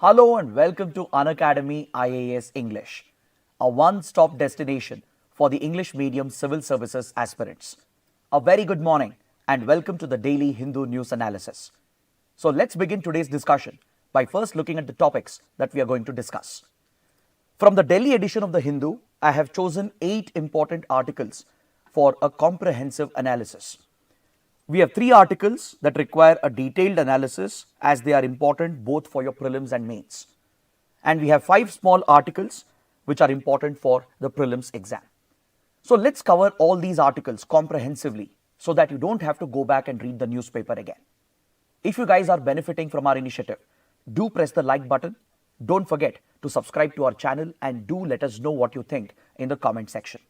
Hello and welcome to Unacademy IAS English, a one-stop destination for the English medium civil services aspirants. A very good morning and welcome to the daily Hindu news analysis. So let's begin today's discussion by first looking at the topics that we are going to discuss. From the Delhi edition of the Hindu, I have chosen 8 important articles for a comprehensive analysis. We have 3 articles that require a detailed analysis as they are important both for your prelims and mains. And we have 5 small articles which are important for the prelims exam. So let's cover all these articles comprehensively so that you don't have to go back and read the newspaper again. If you guys are benefiting from our initiative, do press the like button. Don't forget to subscribe to our channel and do let us know what you think in the comment section.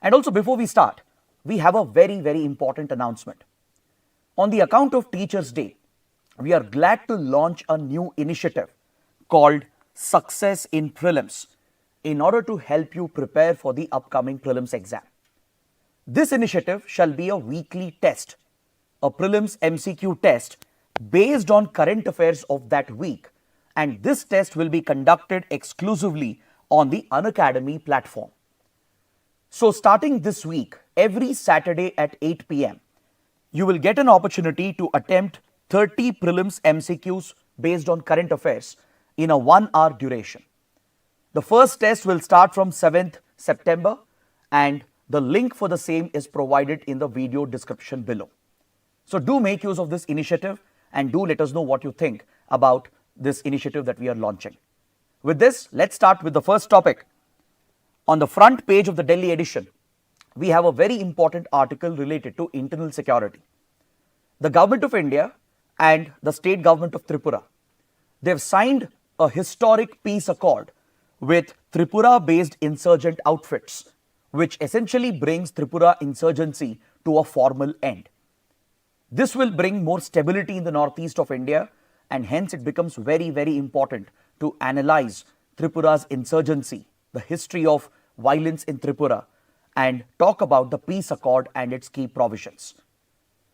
And also before we start, we have a very important announcement. On the account of Teachers' Day, we are glad to launch a new initiative called Success in Prelims in order to help you prepare for the upcoming prelims exam. This initiative shall be a weekly test, a prelims MCQ test based on current affairs of that week, and this test will be conducted exclusively on the Unacademy platform. So starting this week, every Saturday at 8 p.m., you will get an opportunity to attempt 30 prelims MCQs based on current affairs in a 1-hour duration. The first test will start from 7th September and the link for the same is provided in the video description below. So do make use of this initiative and do let us know what you think about this initiative that we are launching. With this, let's start with the first topic. On the front page of the Delhi edition, we have a very important article related to internal security. The Government of India and the State Government of Tripura, they have signed a historic peace accord with Tripura-based insurgent outfits, which essentially brings Tripura insurgency to a formal end. This will bring more stability in the northeast of India, and hence it becomes very important to analyze Tripura's insurgency, the history of violence in Tripura, and talk about the peace accord and its key provisions.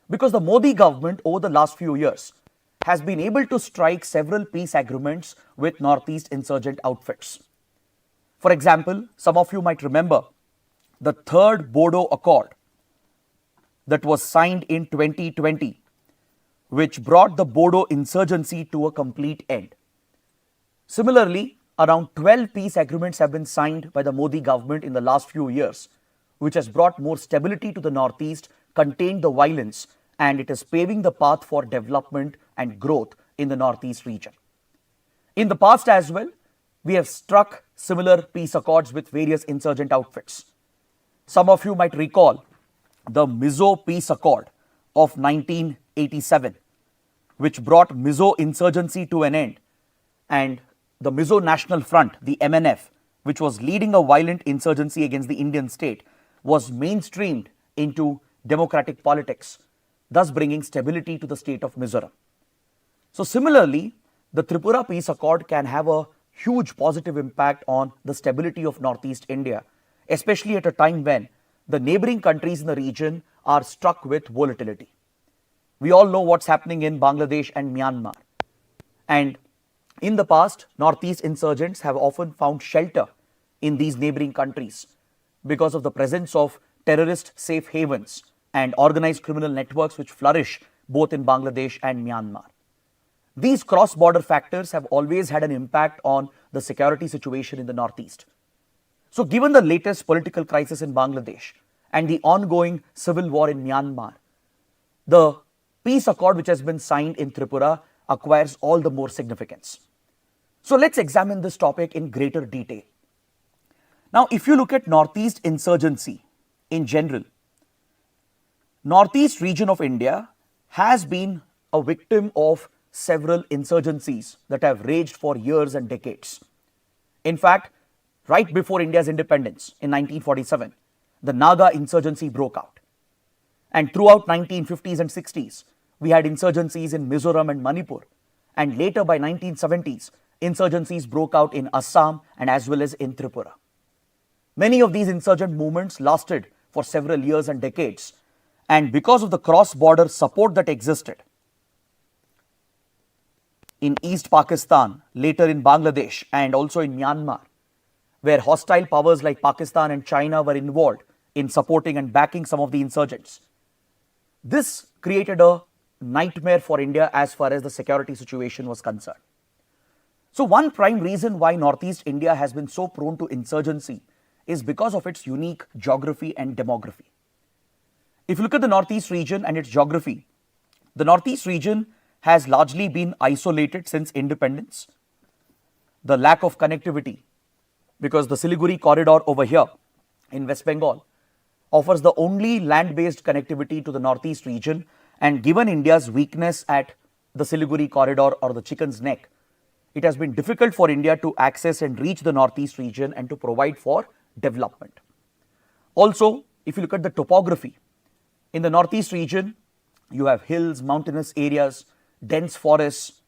Because the Modi government over the last few years has been able to strike several peace agreements with northeast insurgent outfits. For example, some of you might remember the third Bodo Accord that was signed in 2020, which brought the Bodo insurgency to a complete end. Similarly, around 12 peace agreements have been signed by the Modi government in the last few years, which has brought more stability to the northeast, contained the violence, and it is paving the path for development and growth in the northeast region. In the past as well, we have struck similar peace accords with various insurgent outfits. Some of you might recall the Mizo Peace Accord of 1987, which brought Mizo insurgency to an end, and the Mizo National Front, the MNF, which was leading a violent insurgency against the Indian state, was mainstreamed into democratic politics, thus bringing stability to the state of Mizoram. So similarly, the Tripura Peace Accord can have a huge positive impact on the stability of Northeast India, especially at a time when the neighboring countries in the region are struck with volatility. We all know what's happening in Bangladesh and Myanmar. And in the past, northeast insurgents have often found shelter in these neighboring countries because of the presence of terrorist safe havens and organized criminal networks which flourish both in Bangladesh and Myanmar. These cross-border factors have always had an impact on the security situation in the northeast. So given the latest political crisis in Bangladesh and the ongoing civil war in Myanmar, the peace accord which has been signed in Tripura acquires all the more significance. So let's examine this topic in greater detail. Now, if you look at northeast insurgency in general, northeast region of India has been a victim of several insurgencies that have raged for years and decades. In fact, right before India's independence in 1947, the Naga insurgency broke out. And throughout 1950s and 60s, we had insurgencies in Mizoram and Manipur. And later by 1970s, insurgencies broke out in Assam and as well as in Tripura. Many of these insurgent movements lasted for several years and decades, and because of the cross-border support that existed, in East Pakistan, later in Bangladesh, and also in Myanmar, where hostile powers like Pakistan and China were involved in supporting and backing some of the insurgents. This created a nightmare for India as far as the security situation was concerned. So one prime reason why Northeast India has been so prone to insurgency is because of its unique geography and demography. If you look at the Northeast region and its geography, the Northeast region has largely been isolated since independence. The lack of connectivity, because the Siliguri corridor over here in West Bengal offers the only land-based connectivity to the Northeast region, and given India's weakness at the Siliguri corridor or the chicken's neck, it has been difficult for India to access and reach the Northeast region and to provide for development. Also, if you look at the topography, in the Northeast region, you have hills, mountainous areas, dense forests,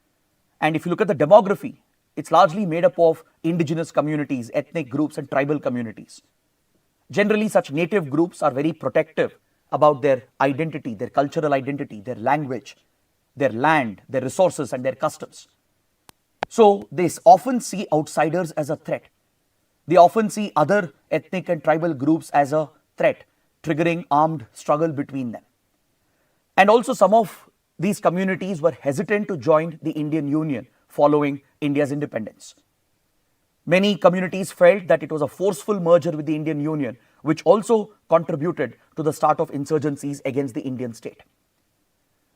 and if you look at the demography, it's largely made up of indigenous communities, ethnic groups, and tribal communities. Generally, such native groups are very protective about their identity, their cultural identity, their language, their land, their resources, and their customs. So they often see outsiders as a threat. They often see other ethnic and tribal groups as a threat, triggering armed struggle between them. And also some of these communities were hesitant to join the Indian Union following India's independence. Many communities felt that it was a forceful merger with the Indian Union, which also contributed to the start of insurgencies against the Indian state.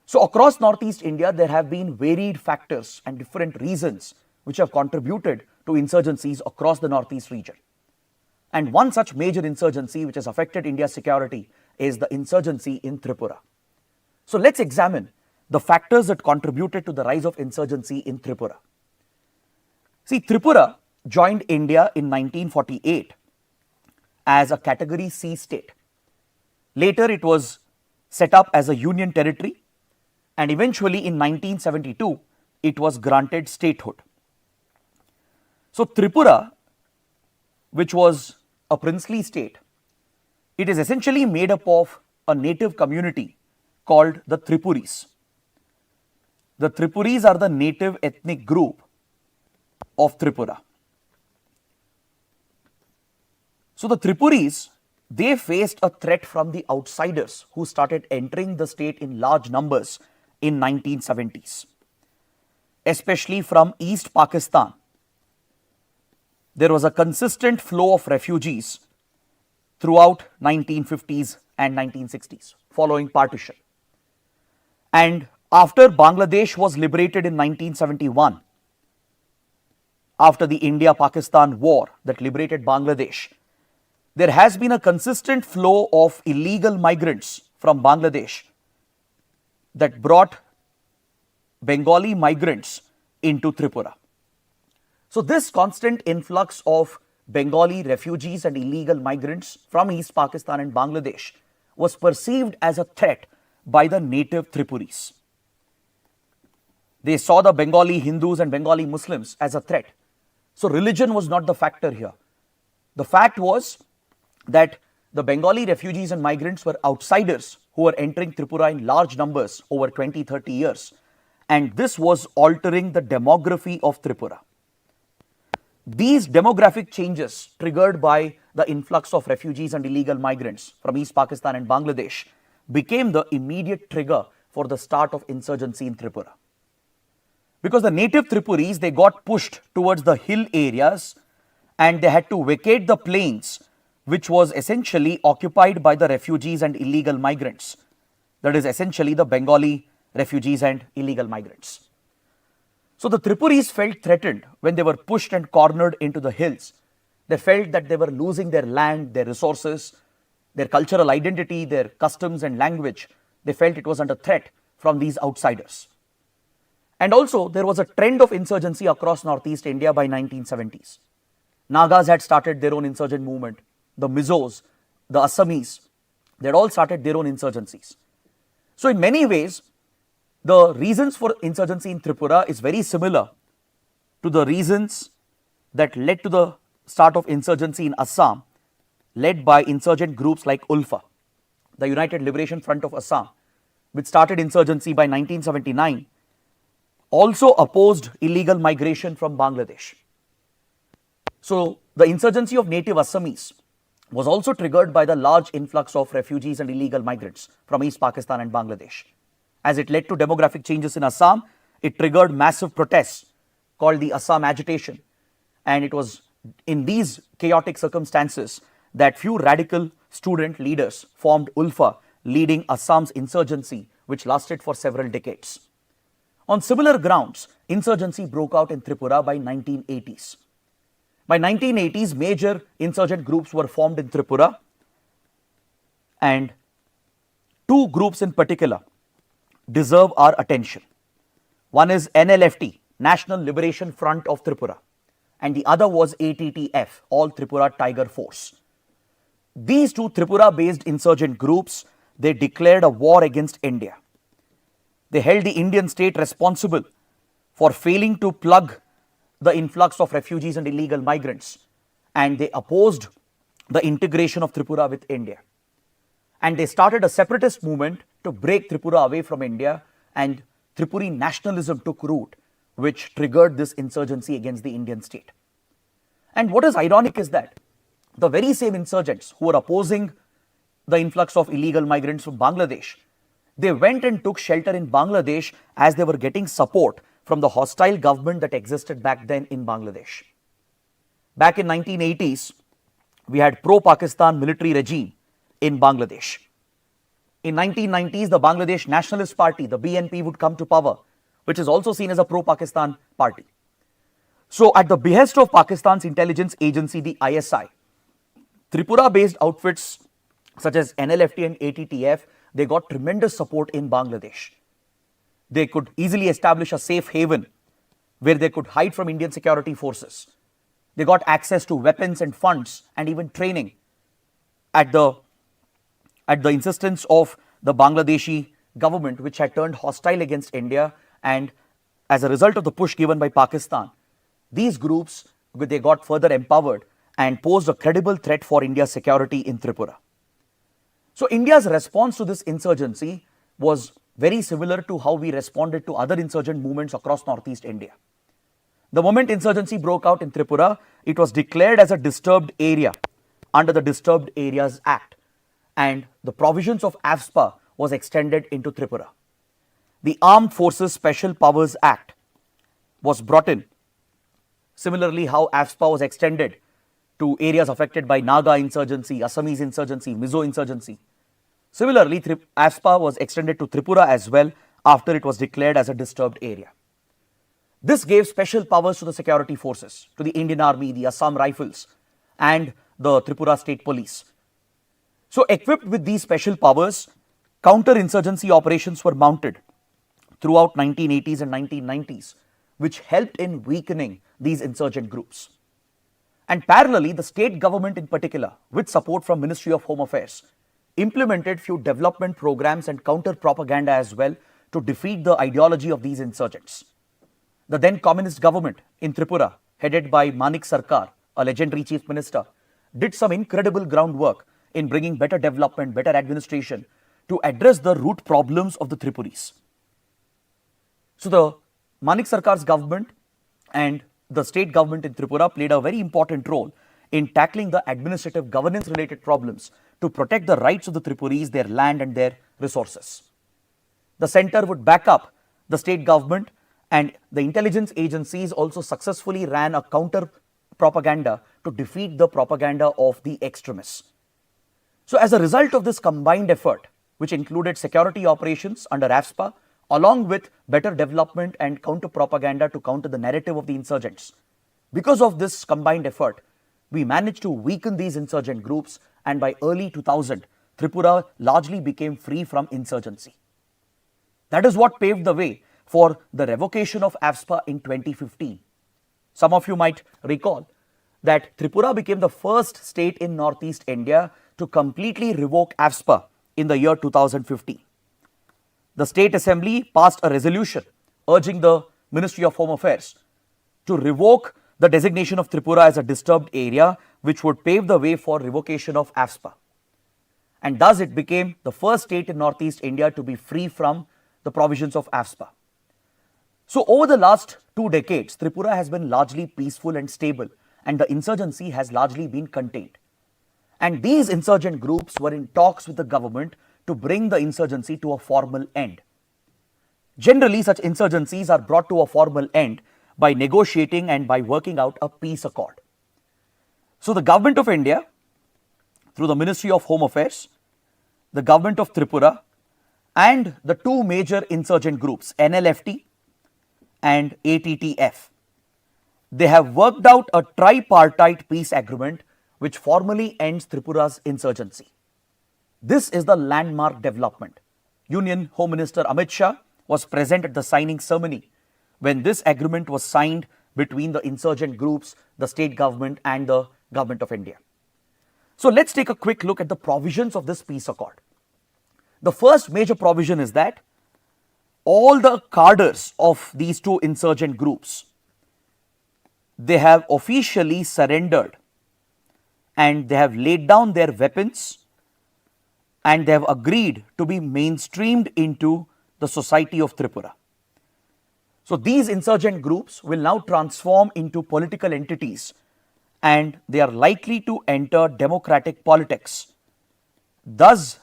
So across Northeast India, there have been varied factors and different reasons which have contributed to insurgencies across the Northeast region. And one such major insurgency which has affected India's security is the insurgency in Tripura. So let's examine the factors that contributed to the rise of insurgency in Tripura. See, Tripura joined India in 1948 as a Category C state. Later, it was set up as a union territory, and eventually in 1972, it was granted statehood. So Tripura, which was a princely state, it is essentially made up of a native community called the Tripuris. The Tripuris are the native ethnic group of Tripura. So the Tripuris, they faced a threat from the outsiders who started entering the state in large numbers in 1970s, especially from East Pakistan. There was a consistent flow of refugees throughout 1950s and 1960s following partition. And after Bangladesh was liberated in 1971, after the India-Pakistan war that liberated Bangladesh, there has been a consistent flow of illegal migrants from Bangladesh that brought Bengali migrants into Tripura. So this constant influx of Bengali refugees and illegal migrants from East Pakistan and Bangladesh was perceived as a threat by the native Tripuris. They saw the Bengali Hindus and Bengali Muslims as a threat. So religion was not the factor here. The fact was that the Bengali refugees and migrants were outsiders who were entering Tripura in large numbers over 20-30 years. And this was altering the demography of Tripura. These demographic changes triggered by the influx of refugees and illegal migrants from East Pakistan and Bangladesh became the immediate trigger for the start of insurgency in Tripura. Because the native Tripuris, they got pushed towards the hill areas and they had to vacate the plains, which was essentially occupied by the refugees and illegal migrants. That is essentially the Bengali refugees and illegal migrants. So the Tripuris felt threatened when they were pushed and cornered into the hills. They felt that they were losing their land, their resources, their cultural identity, their customs and language. They felt it was under threat from these outsiders. And also there was a trend of insurgency across Northeast India by 1970s. Nagas had started their own insurgent movement. The Mizos, the Assamese, they had all started their own insurgencies. So in many ways, the reasons for insurgency in Tripura is very similar to the reasons that led to the start of insurgency in Assam, led by insurgent groups like ULFA, the United Liberation Front of Assam, which started insurgency by 1979, also opposed illegal migration from Bangladesh. So the insurgency of native Assamese was also triggered by the large influx of refugees and illegal migrants from East Pakistan and Bangladesh. As it led to demographic changes in Assam, it triggered massive protests called the Assam agitation. And it was in these chaotic circumstances that few radical student leaders formed ULFA, leading Assam's insurgency, which lasted for several decades. On similar grounds, insurgency broke out in Tripura by 1980s. By 1980s, major insurgent groups were formed in Tripura, and two groups in particular deserve our attention. One is NLFT, National Liberation Front of Tripura, and the other was ATTF, All Tripura Tiger Force. These two Tripura-based insurgent groups, they declared a war against India. They held the Indian state responsible for failing to plug the influx of refugees and illegal migrants, and they opposed the integration of Tripura with India. And they started a separatist movement to break Tripura away from India, and Tripuri nationalism took root, which triggered this insurgency against the Indian state. And what is ironic is that the very same insurgents who were opposing the influx of illegal migrants from Bangladesh, they went and took shelter in Bangladesh as they were getting support from the hostile government that existed back then in Bangladesh. Back in 1980s, we had pro-Pakistan military regime in Bangladesh. In 1990s, the Bangladesh Nationalist Party, the BNP, would come to power, which is also seen as a pro-Pakistan party. So at the behest of Pakistan's intelligence agency, the ISI, Tripura-based outfits such as NLFT and ATTF, they got tremendous support in Bangladesh. They could easily establish a safe haven where they could hide from Indian security forces. They got access to weapons and funds and even training at the insistence of the Bangladeshi government, which had turned hostile against India. And as a result of the push given by Pakistan, these groups, they got further empowered and posed a credible threat for India's security in Tripura. So India's response to this insurgency was very similar to how we responded to other insurgent movements across Northeast India. The moment insurgency broke out in Tripura, it was declared as a disturbed area under the Disturbed Areas Act, and the provisions of AFSPA was extended into Tripura. The Armed Forces Special Powers Act was brought in. Similarly, how AFSPA was extended to areas affected by Naga insurgency, Assamese insurgency, Mizo insurgency. Similarly, AFSPA was extended to Tripura as well after it was declared as a disturbed area. This gave special powers to the security forces, to the Indian Army, the Assam Rifles, and the Tripura State Police. So equipped with these special powers, counter-insurgency operations were mounted throughout 1980s and 1990s, which helped in weakening these insurgent groups. And parallelly, the state government in particular, with support from Ministry of Home Affairs, implemented few development programs and counter-propaganda as well to defeat the ideology of these insurgents. The then communist government in Tripura, headed by Manik Sarkar, a legendary chief minister, did some incredible groundwork in bringing better development, better administration to address the root problems of the Tripuris. So the Manik Sarkar's government and the state government in Tripura played a very important role in tackling the administrative governance related problems to protect the rights of the Tripuris, their land and their resources. The center would back up the state government, and the intelligence agencies also successfully ran a counter propaganda to defeat the propaganda of the extremists. So as a result of this combined effort, which included security operations under AFSPA, along with better development and counter propaganda to counter the narrative of the insurgents, because of this combined effort, we managed to weaken these insurgent groups, and by early 2000, Tripura largely became free from insurgency. That is what paved the way for the revocation of AFSPA in 2015. Some of you might recall that Tripura became the first state in Northeast India to completely revoke AFSPA in the year 2015. The State Assembly passed a resolution urging the Ministry of Home Affairs to revoke the designation of Tripura as a disturbed area, which would pave the way for revocation of AFSPA. And thus it became the first state in Northeast India to be free from the provisions of AFSPA. So over the last 2 decades, Tripura has been largely peaceful and stable, and the insurgency has largely been contained. And these insurgent groups were in talks with the government to bring the insurgency to a formal end. Generally, such insurgencies are brought to a formal end by negotiating and by working out a peace accord. So the government of India, through the Ministry of Home Affairs, the government of Tripura, and the two major insurgent groups, NLFT and ATTF, they have worked out a tripartite peace agreement which formally ends Tripura's insurgency. This is the landmark development. Union Home Minister Amit Shah was present at the signing ceremony when this agreement was signed between the insurgent groups, the state government and the government of India. So let's take a quick look at the provisions of this peace accord. The first major provision is that all the cadres of these two insurgent groups, they have officially surrendered and they have laid down their weapons and they have agreed to be mainstreamed into the society of Tripura. So these insurgent groups will now transform into political entities and they are likely to enter democratic politics, thus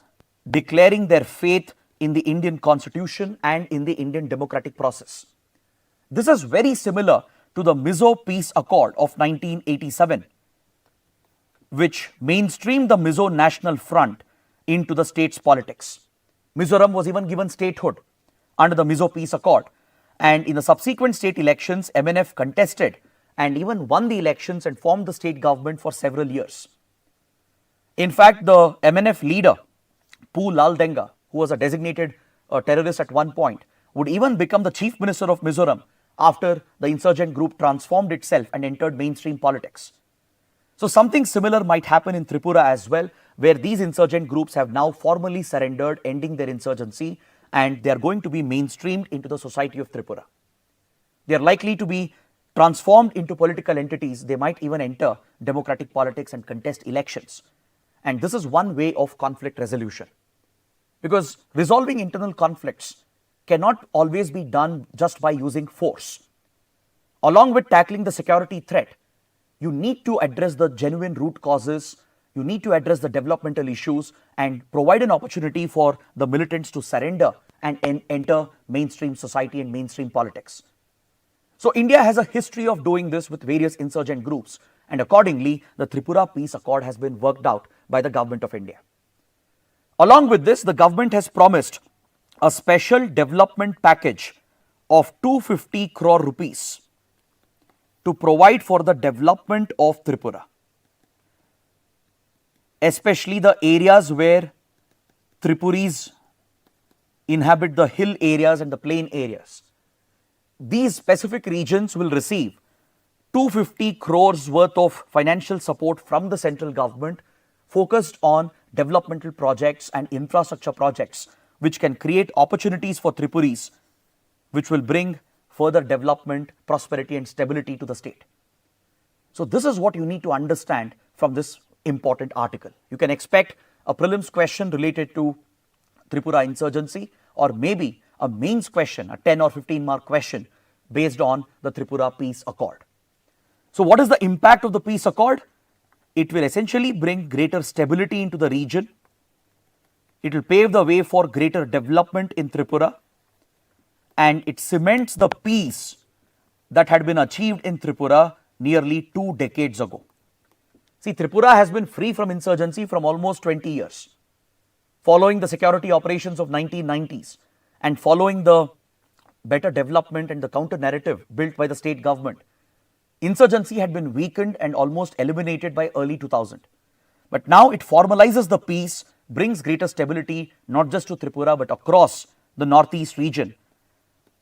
declaring their faith in the Indian constitution and in the Indian democratic process. This is very similar to the Mizo Peace Accord of 1987, which mainstreamed the Mizo National Front into the state's politics. Mizoram was even given statehood under the Mizo Peace Accord, and in the subsequent state elections, MNF contested and even won the elections and formed the state government for several years. In fact, the MNF leader, Pu Laldenga, who was a designated terrorist at one point, would even become the chief minister of Mizoram after the insurgent group transformed itself and entered mainstream politics. So something similar might happen in Tripura as well, where these insurgent groups have now formally surrendered, ending their insurgency, and they are going to be mainstreamed into the society of Tripura. They are likely to be transformed into political entities. They might even enter democratic politics and contest elections. And this is one way of conflict resolution. Because resolving internal conflicts cannot always be done just by using force. Along with tackling the security threat, you need to address the genuine root causes, you need to address the developmental issues and provide an opportunity for the militants to surrender and enter mainstream society and mainstream politics. So India has a history of doing this with various insurgent groups, and accordingly, the Tripura Peace Accord has been worked out by the government of India. Along with this, the government has promised a special development package of 250 crore rupees to provide for the development of Tripura, especially the areas where Tripuris inhabit the hill areas and the plain areas. These specific regions will receive 250 crores worth of financial support from the central government focused on developmental projects and infrastructure projects which can create opportunities for Tripuris, which will bring further development, prosperity and stability to the state. So this is what you need to understand from this important article. You can expect a prelims question related to Tripura insurgency, or maybe a mains question, a 10 or 15 mark question based on the Tripura Peace Accord. So what is the impact of the peace accord? It will essentially bring greater stability into the region. It will pave the way for greater development in Tripura, and it cements the peace that had been achieved in Tripura nearly 2 decades ago. See, Tripura has been free from insurgency from almost 20 years. Following the security operations of 1990s and following the better development and the counter narrative built by the state government, insurgency had been weakened and almost eliminated by early 2000. But now it formalizes the peace, brings greater stability not just to Tripura but across the northeast region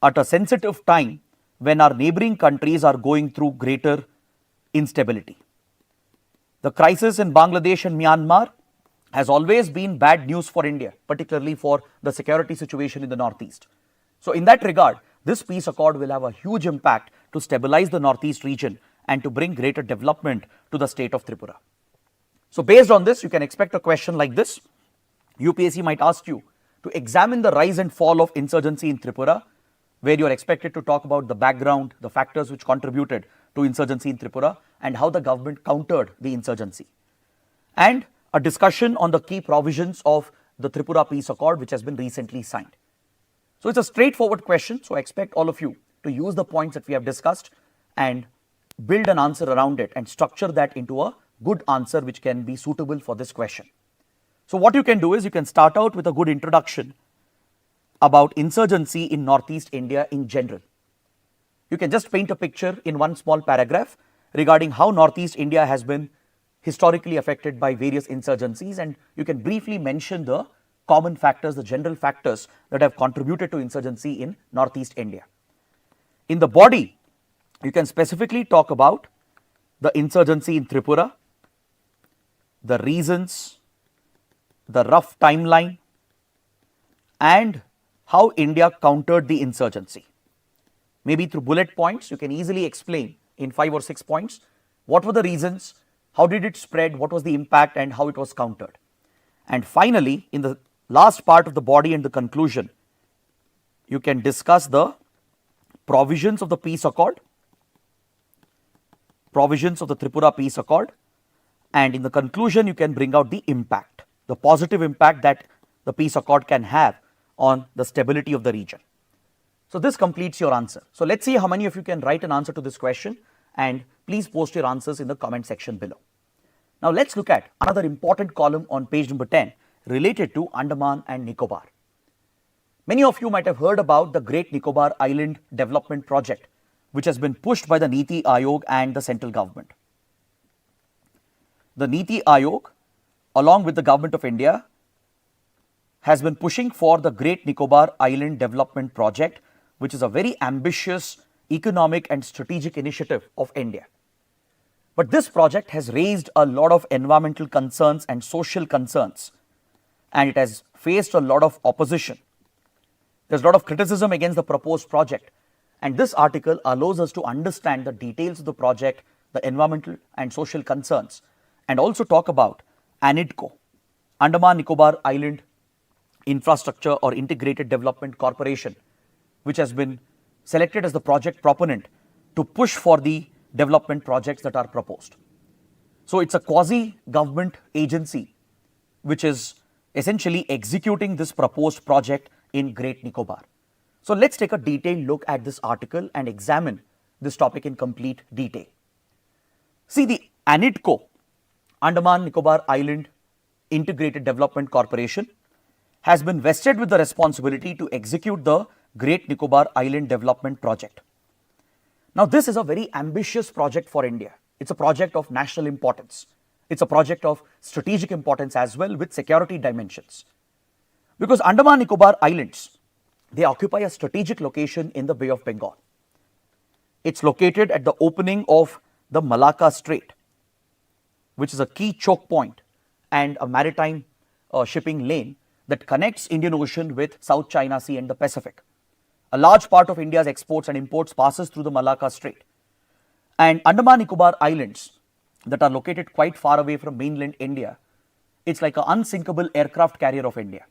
at a sensitive time when our neighboring countries are going through greater instability. The crisis in Bangladesh and Myanmar has always been bad news for India, particularly for the security situation in the northeast. So in that regard, this peace accord will have a huge impact to stabilize the northeast region and to bring greater development to the state of Tripura. So based on this, you can expect a question like this. UPSC might ask you to examine the rise and fall of insurgency in Tripura where you are expected to talk about the background, the factors which contributed to insurgency in Tripura, and how the government countered the insurgency. And a discussion on the key provisions of the Tripura Peace Accord, which has been recently signed. So it's a straightforward question. So I expect all of you to use the points that we have discussed and build an answer around it and structure that into a good answer which can be suitable for this question. So what you can do is you can start out with a good introduction about insurgency in Northeast India in general. You can just paint a picture in one small paragraph regarding how Northeast India has been historically affected by various insurgencies, and you can briefly mention the common factors, the general factors that have contributed to insurgency in Northeast India. In the body, you can specifically talk about the insurgency in Tripura, the reasons, the rough timeline, and how India countered the insurgency. Maybe through bullet points, you can easily explain in 5 or 6 points what were the reasons, how did it spread, what was the impact, and how it was countered. And finally, in the last part of the body and the conclusion, you can discuss the provisions of the peace accord, provisions of the Tripura Peace Accord, and in the conclusion, you can bring out the impact, the positive impact that the peace accord can have on the stability of the region. So this completes your answer. So let's see how many of you can write an answer to this question, and please post your answers in the comment section below. Now let's look at another important column on page number 10 related to Andaman and Nicobar. Many of you might have heard about the Great Nicobar Island Development Project, which has been pushed by the Niti Aayog and the central government. The Niti Aayog, along with the government of India, has been pushing for the Great Nicobar Island Development Project, which is a very ambitious economic and strategic initiative of India. But this project has raised a lot of environmental concerns and social concerns, and it has faced a lot of opposition. There's a lot of criticism against the proposed project, and this article allows us to understand the details of the project, the environmental and social concerns, and also talk about ANIDCO, Andaman Nicobar Island Infrastructure or Integrated Development Corporation, which has been selected as the project proponent to push for the development projects that are proposed. So it's a quasi-government agency which is essentially executing this proposed project in Great Nicobar. So let's take a detailed look at this article and examine this topic in complete detail. See, the ANIDCO, Andaman Nicobar Island Integrated Development Corporation, has been vested with the responsibility to execute the Great Nicobar Island Development Project. Now, this is a very ambitious project for India. It's a project of national importance. It's a project of strategic importance as well, with security dimensions. Because Andaman Nicobar Islands, they occupy a strategic location in the Bay of Bengal. It's located at the opening of the Malacca Strait, which is a key choke point and a maritime shipping lane that connects Indian Ocean with South China Sea and the Pacific. A large part of India's exports and imports passes through the Malacca Strait. And Andaman Nicobar Islands that are located quite far away from mainland India, it's like an unsinkable aircraft carrier of India.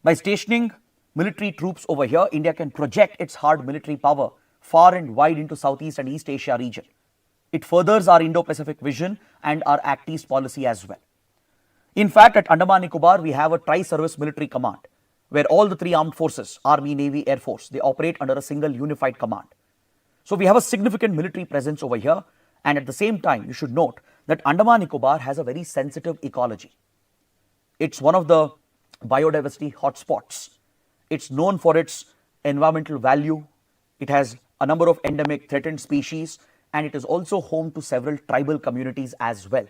By stationing military troops over here, India can project its hard military power far and wide into Southeast and East Asia region. It furthers our Indo-Pacific vision and our Act East policy as well. In fact, at Andaman Nicobar, we have a tri-service military command where all the three armed forces, Army, Navy, Air Force, they operate under a single unified command. So we have a significant military presence over here, and at the same time, you should note that Andaman Nicobar has a very sensitive ecology. It's one of the biodiversity hotspots. It's known for its environmental value. It has a number of endemic threatened species, and it is also home to several tribal communities as well.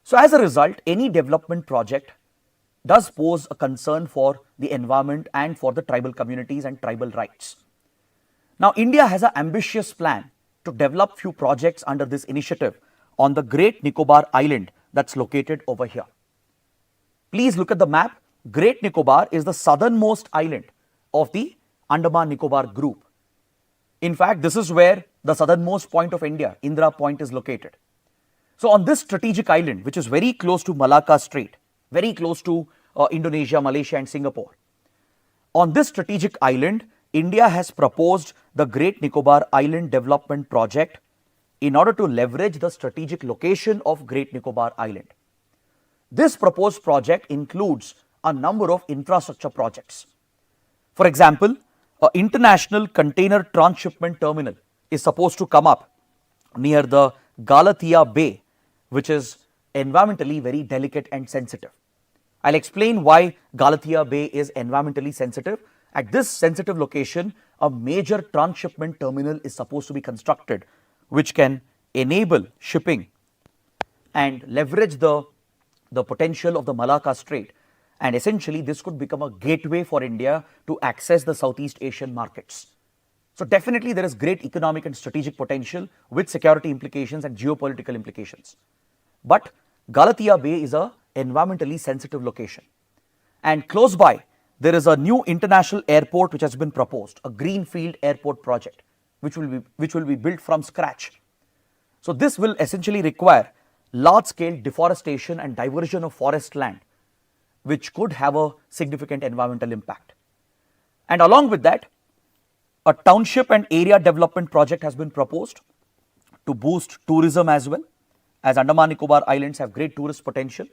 So as a result, any development project does pose a concern for the environment and for the tribal communities and tribal rights. Now, India has an ambitious plan to develop few projects under this initiative on the Great Nicobar Island that's located over here. Please look at the map. Great Nicobar is the southernmost island of the Andaman Nicobar group. In fact, this is where the southernmost point of India, Indira Point, is located. So on this strategic island, which is very close to Malacca Strait, very close to Indonesia, Malaysia and Singapore, on this strategic island, India has proposed the Great Nicobar Island Development Project in order to leverage the strategic location of Great Nicobar Island. This proposed project includes a number of infrastructure projects. For example, an international container transshipment terminal is supposed to come up near the Galathea Bay, which is environmentally very delicate and sensitive. I'll explain why Galathea Bay is environmentally sensitive. At this sensitive location, a major transshipment terminal is supposed to be constructed, which can enable shipping and leverage the potential of the Malacca Strait. And essentially, this could become a gateway for India to access the Southeast Asian markets. So definitely there is great economic and strategic potential with security implications and geopolitical implications. But Galathea Bay is an environmentally sensitive location. And close by, there is a new international airport which has been proposed, a greenfield airport project, which will be built from scratch. So this will essentially require large-scale deforestation and diversion of forest land, which could have a significant environmental impact. And along with that, a township and area development project has been proposed to boost tourism as well, as Andaman Nicobar Islands have great tourist potential.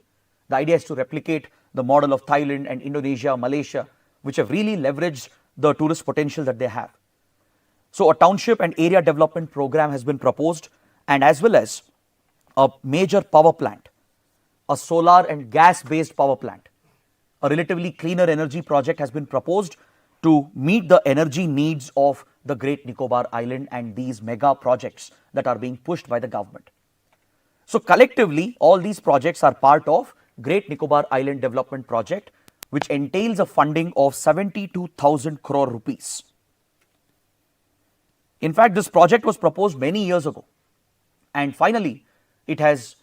The idea is to replicate the model of Thailand and Indonesia, Malaysia, which have really leveraged the tourist potential that they have. So a township and area development program has been proposed, and as well as a major power plant, a solar and gas-based power plant. A relatively cleaner energy project has been proposed to meet the energy needs of the Great Nicobar Island and these mega projects that are being pushed by the government. So collectively, all these projects are part of Great Nicobar Island Development Project, which entails a funding of 72,000 crore rupees. In fact, this project was proposed many years ago, and finally it has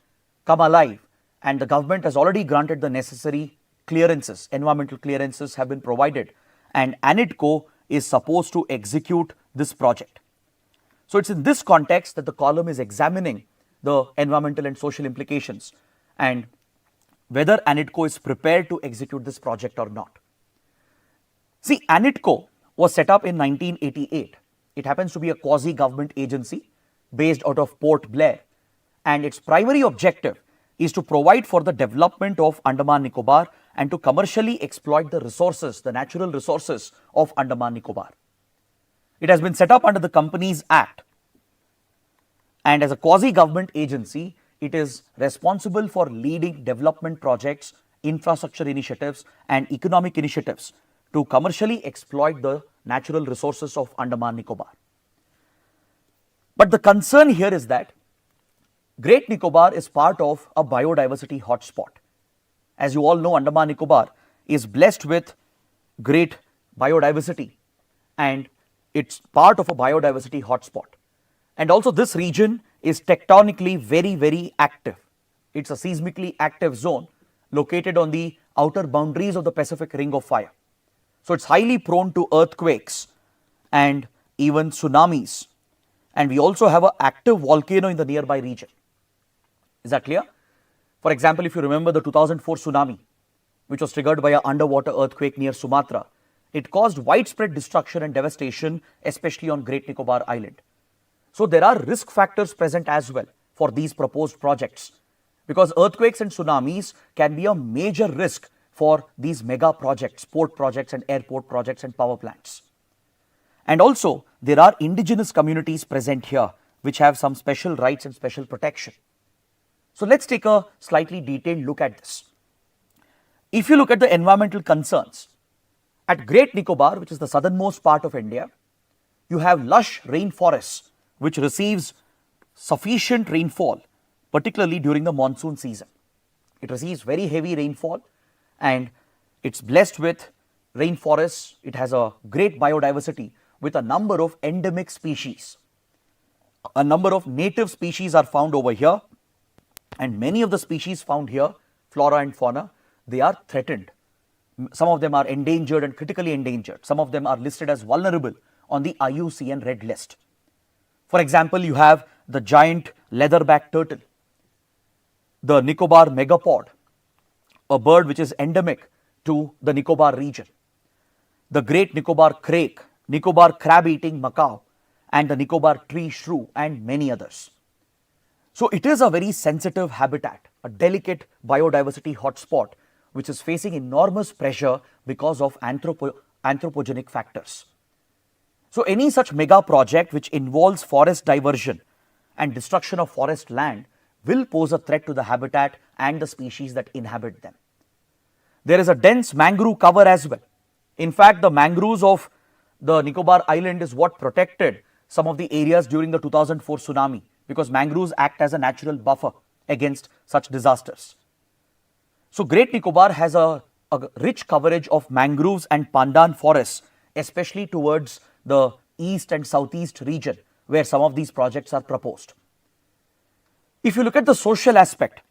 come alive, and the government has already granted the necessary clearances. Environmental clearances have been provided, and ANIDCO is supposed to execute this project. So it's in this context that the column is examining the environmental and social implications and whether ANIDCO is prepared to execute this project or not. See, ANIDCO was set up in 1988. It happens to be a quasi-government agency based out of Port Blair, and its primary objective is to provide for the development of Andaman Nicobar and to commercially exploit the resources, the natural resources of Andaman Nicobar. It has been set up under the Companies Act, and as a quasi-government agency, it is responsible for leading development projects, infrastructure initiatives and economic initiatives to commercially exploit the natural resources of Andaman Nicobar. But the concern here is that Great Nicobar is part of a biodiversity hotspot. As you all know, Andaman Nicobar is blessed with great biodiversity, and it's part of a biodiversity hotspot. And also this region is tectonically very, very active. It's a seismically active zone located on the outer boundaries of the Pacific Ring of Fire. So it's highly prone to earthquakes and even tsunamis. And we also have an active volcano in the nearby region. Is that clear? For example, if you remember the 2004 tsunami, which was triggered by an underwater earthquake near Sumatra, it caused widespread destruction and devastation, especially on Great Nicobar Island. So there are risk factors present as well for these proposed projects, because earthquakes and tsunamis can be a major risk for these mega projects, port projects and airport projects and power plants. And also there are indigenous communities present here which have some special rights and special protection. So let's take a slightly detailed look at this. If you look at the environmental concerns, at Great Nicobar, which is the southernmost part of India, you have lush rainforests which receives sufficient rainfall, particularly during the monsoon season. It receives very heavy rainfall and it's blessed with rainforests. It has a great biodiversity with a number of endemic species. A number of native species are found over here, and many of the species found here, flora and fauna, they are threatened. Some of them are endangered and critically endangered. Some of them are listed as vulnerable on the IUCN Red List. For example, you have the giant leatherback turtle, the Nicobar megapod, a bird which is endemic to the Nicobar region, the great Nicobar crake, Nicobar crab-eating macaw, and the Nicobar tree shrew, and many others. So it is a very sensitive habitat, a delicate biodiversity hotspot, which is facing enormous pressure because of anthropogenic factors. So any such mega project which involves forest diversion and destruction of forest land will pose a threat to the habitat and the species that inhabit them. There is a dense mangrove cover as well. In fact, the mangroves of the Nicobar Island is what protected some of the areas during the 2004 tsunami, because mangroves act as a natural buffer against such disasters. So Great Nicobar has a rich coverage of mangroves and pandan forests, especially towards the east and southeast region where some of these projects are proposed. If you look at the social aspect,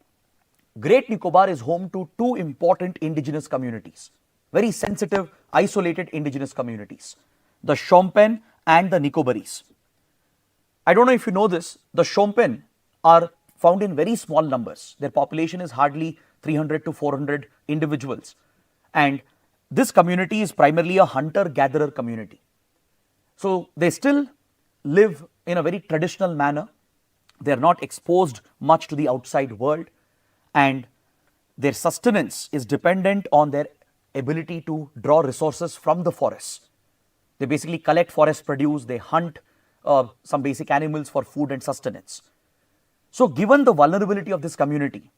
Great Nicobar is home to two important indigenous communities, very sensitive, isolated indigenous communities, the Shompen and the Nicobarese. I don't know if you know this, the Shompen are found in very small numbers. Their population is hardly 300 to 400 individuals. And this community is primarily a hunter-gatherer community. So they still live in a very traditional manner. They are not exposed much to the outside world, and their sustenance is dependent on their ability to draw resources from the forests. They basically collect forest produce, they hunt some basic animals for food and sustenance. So given the vulnerability of this community,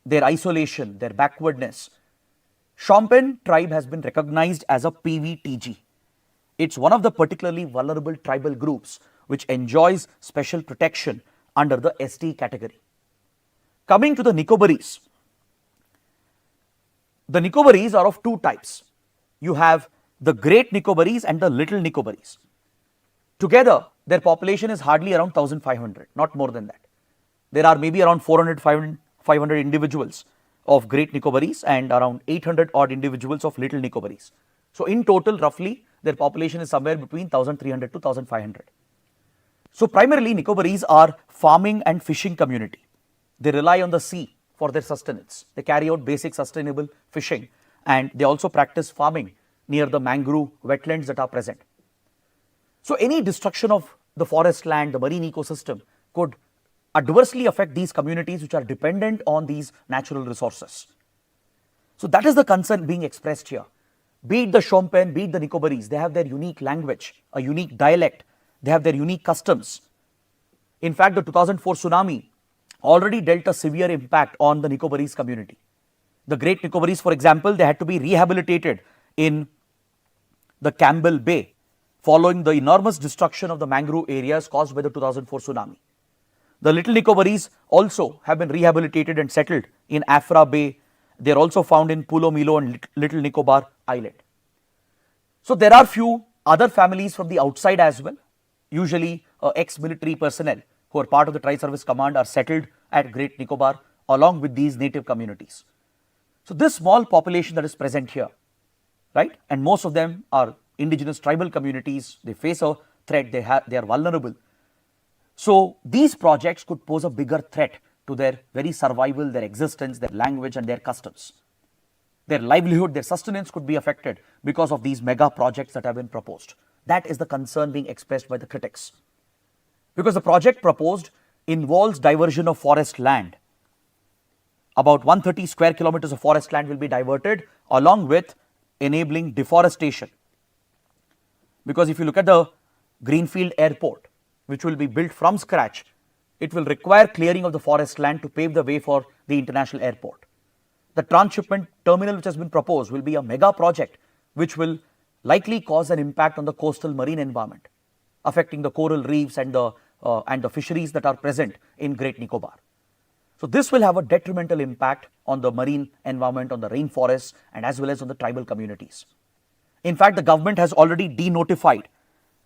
their isolation, their backwardness, Shompen tribe has been recognized as a PVTG. It's one of the particularly vulnerable tribal groups which enjoys special protection under the ST category. Coming to the Nicobarese are of two types. You have the Great Nicobarese and the Little Nicobarese. Together, their population is hardly around 1,500, not more than that. There are maybe around 400, 500 individuals of Great Nicobarese and around 800 odd individuals of Little Nicobarese. So in total, roughly, their population is somewhere between 1,300 to 1,500. So primarily, Nicobarese are farming and fishing community. They rely on the sea for their sustenance. They carry out basic sustainable fishing, and they also practice farming near the mangrove wetlands that are present. So any destruction of the forest land, the marine ecosystem could adversely affect these communities which are dependent on these natural resources. So that is the concern being expressed here. Be it the Shompen, be it the Nicobarese, they have their unique language, a unique dialect, they have their unique customs. In fact, the 2004 tsunami already dealt a severe impact on the Nicobarese community. The Great Nicobarese, for example, they had to be rehabilitated in the Campbell Bay following the enormous destruction of the mangrove areas caused by the 2004 tsunami. The Little Nicobarese also have been rehabilitated and settled in Afra Bay. They are also found in Pulo Milo and Little Nicobar Island. So there are few other families from the outside as well. Usually ex-military personnel who are part of the Tri-Service Command are settled at Great Nicobar along with these native communities. So this small population that is present here, right, and most of them are indigenous tribal communities, they face a threat, they are vulnerable. So these projects could pose a bigger threat to their very survival, their existence, their language and their customs. Their livelihood, their sustenance could be affected because of these mega projects that have been proposed. That is the concern being expressed by the critics. Because the project proposed involves diversion of forest land. About 130 square kilometers of forest land will be diverted along with enabling deforestation. Because if you look at the Greenfield Airport, which will be built from scratch, it will require clearing of the forest land to pave the way for the international airport. The transshipment terminal which has been proposed will be a mega project which will likely cause an impact on the coastal marine environment, affecting the coral reefs and the fisheries that are present in Great Nicobar. So this will have a detrimental impact on the marine environment, on the rainforests and as well as on the tribal communities. In fact, the government has already denotified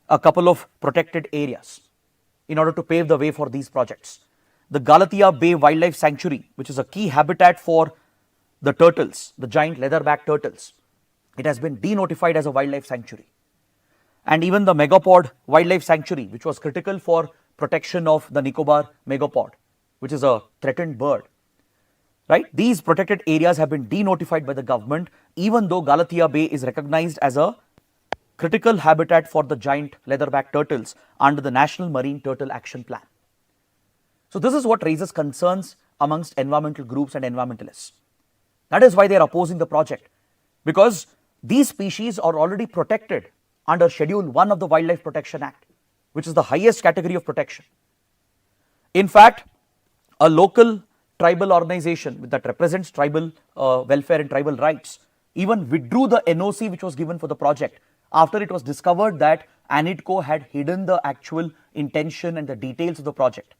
a couple of protected areas in order to pave the way for these projects. The Galathea Bay Wildlife Sanctuary, which is a key habitat for the turtles, the giant leatherback turtles, it has been denotified as a wildlife sanctuary. And even the Megapod Wildlife Sanctuary, which was critical for protection of the Nicobar megapod, which is a threatened bird, right? These protected areas have been denotified by the government, even though Galathea Bay is recognized as a critical habitat for the giant leatherback turtles under the National Marine Turtle Action Plan. So this is what raises concerns amongst environmental groups and environmentalists. That is why they are opposing the project, because these species are already protected under Schedule 1 of the Wildlife Protection Act, which is the highest category of protection. In fact, a local tribal organization that represents tribal welfare and tribal rights even withdrew the NOC which was given for the project after it was discovered that ANITCO had hidden the actual intention and the details of the project.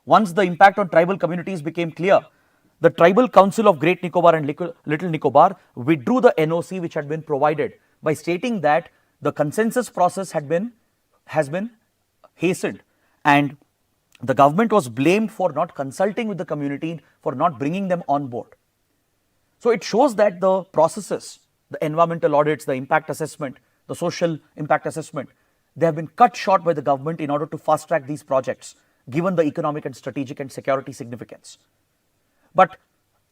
Once the impact on tribal communities became clear, the Tribal Council of Great Nicobar and Little Nicobar withdrew the NOC which had been provided by stating that the consensus process has been hastened and the government was blamed for not consulting with the community, for not bringing them on board. So it shows that the processes, the environmental audits, the impact assessment, the social impact assessment, they have been cut short by the government in order to fast track these projects, given the economic and strategic and security significance. But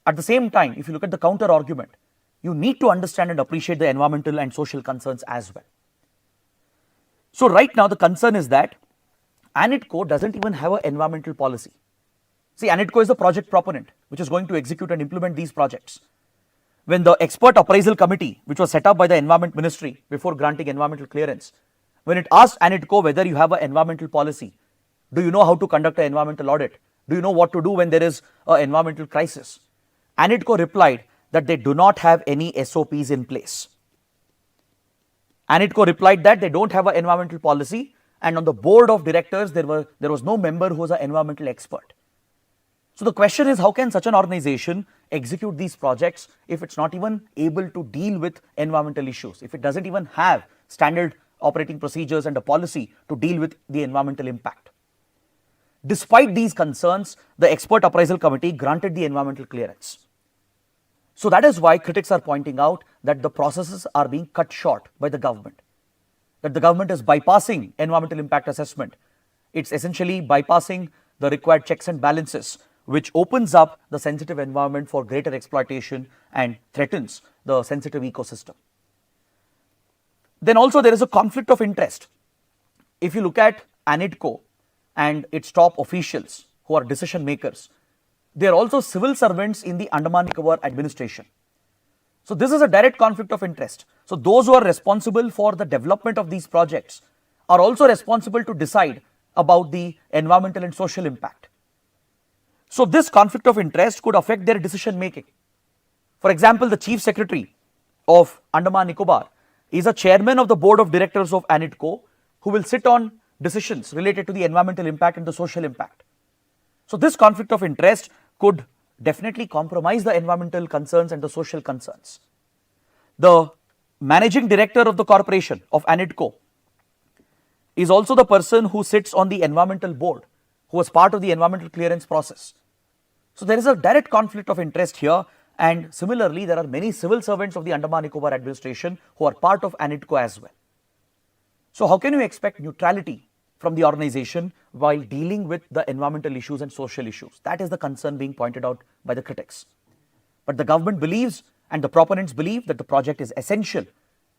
at the same time, if you look at the counter argument, you need to understand and appreciate the environmental and social concerns as well. So right now the concern is that ANITCO doesn't even have an environmental policy. See, ANITCO is the project proponent which is going to execute and implement these projects. When the expert appraisal committee, which was set up by the Environment Ministry before granting environmental clearance, when it asked ANITCO whether you have an environmental policy, do you know how to conduct an environmental audit? Do you know what to do when there is an environmental crisis? ANITCO replied that they do not have any SOPs in place. ANITCO replied that they don't have an environmental policy, and on the board of directors there was no member who was an environmental expert. So the question is, how can such an organization execute these projects if it's not even able to deal with environmental issues, if it doesn't even have standard operating procedures and a policy to deal with the environmental impact? Despite these concerns, the expert appraisal committee granted the environmental clearance. So that is why critics are pointing out that the processes are being cut short by the government, that the government is bypassing environmental impact assessment. It's essentially bypassing the required checks and balances, which opens up the sensitive environment for greater exploitation and threatens the sensitive ecosystem. Then also there is a conflict of interest. If you look at ANITCO and its top officials who are decision makers, they are also civil servants in the Andaman Nicobar administration. So this is a direct conflict of interest. So those who are responsible for the development of these projects are also responsible to decide about the environmental and social impact. So this conflict of interest could affect their decision making. For example, the Chief Secretary of Andaman Nicobar is a chairman of the board of directors of ANITCO who will sit on decisions related to the environmental impact and the social impact. So this conflict of interest could definitely compromise the environmental concerns and the social concerns. The managing director of the corporation of ANITCO is also the person who sits on the environmental board, who was part of the environmental clearance process. So there is a direct conflict of interest here, and similarly there are many civil servants of the Andaman Nicobar administration who are part of ANITCO as well. So how can you expect neutrality from the organization while dealing with the environmental issues and social issues? That is the concern being pointed out by the critics. But the government believes and the proponents believe that the project is essential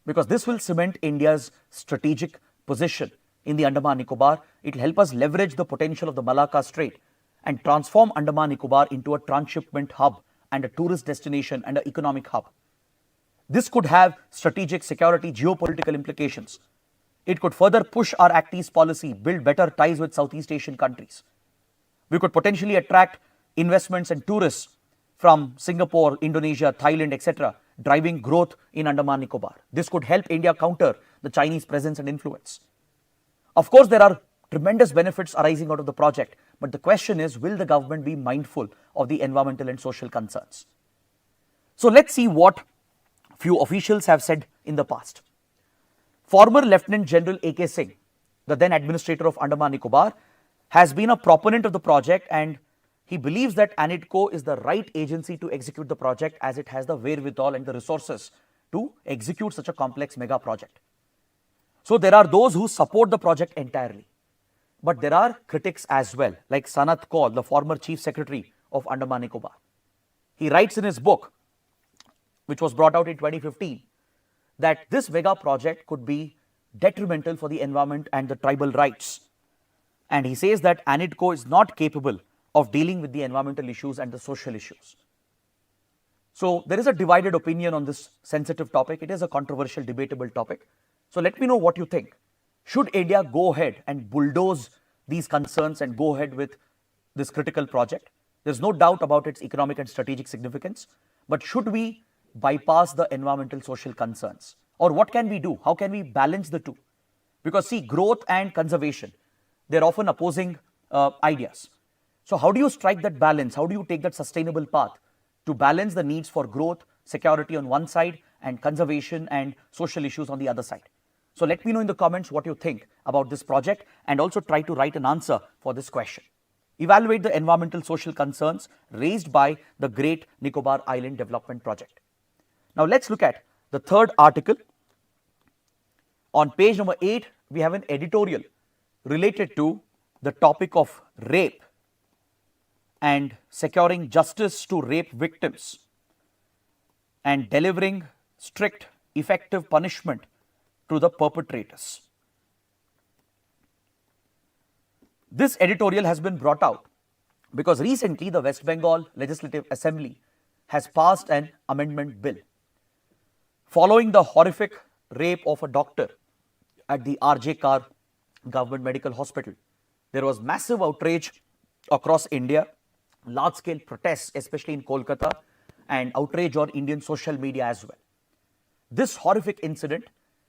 because this will cement India's strategic position in the Andaman Nicobar. It will help us leverage the potential of the Malacca Strait and transform Andaman Nicobar into a transshipment hub and a tourist destination and an economic hub. This could have strategic, security, geopolitical implications. It could further push our Act East policy, build better ties with Southeast Asian countries. We could potentially attract investments and tourists from Singapore, Indonesia, Thailand, etc., driving growth in Andaman Nicobar. This could help India counter the Chinese presence and influence. Of course, there are tremendous benefits arising out of the project, but the question is, will the government be mindful of the environmental and social concerns? So let's see what few officials have said in the past. Former Lieutenant General A.K. Singh, the then administrator of Andaman Nicobar, has been a proponent of the project, and he believes that ANITCO is the right agency to execute the project as it has the wherewithal and the resources to execute such a complex mega project. So there are those who support the project entirely, but there are critics as well, like Sanat Kaul, the former Chief Secretary of Andaman Nicobar. He writes in his book, which was brought out in 2015, that this mega project could be detrimental for the environment and the tribal rights. And he says that ANIDCO is not capable of dealing with the environmental issues and the social issues. So there is a divided opinion on this sensitive topic. It is a controversial, debatable topic. So let me know what you think. Should India go ahead and bulldoze these concerns and go ahead with this critical project? There's no doubt about its economic and strategic significance. But should we bypass the environmental social concerns? Or what can we do? How can we balance the two? Because see, growth and conservation, they're often opposing ideas. So how do you strike that balance? How do you take that sustainable path to balance the needs for growth, security on one side and conservation and social issues on the other side? So let me know in the comments what you think about this project and also try to write an answer for this question. Evaluate the environmental social concerns raised by the Great Nicobar Island Development Project. Now let's look at the third article. On page number 8, we have an editorial related to the topic of rape and securing justice to rape victims and delivering strict, effective punishment to the perpetrators. This editorial has been brought out because recently the West Bengal Legislative Assembly has passed an amendment bill. Following the horrific rape of a doctor at the RJ Kar Government Medical Hospital, there was massive outrage across India, large-scale protests, especially in Kolkata, and outrage on Indian social media as well. This horrific incident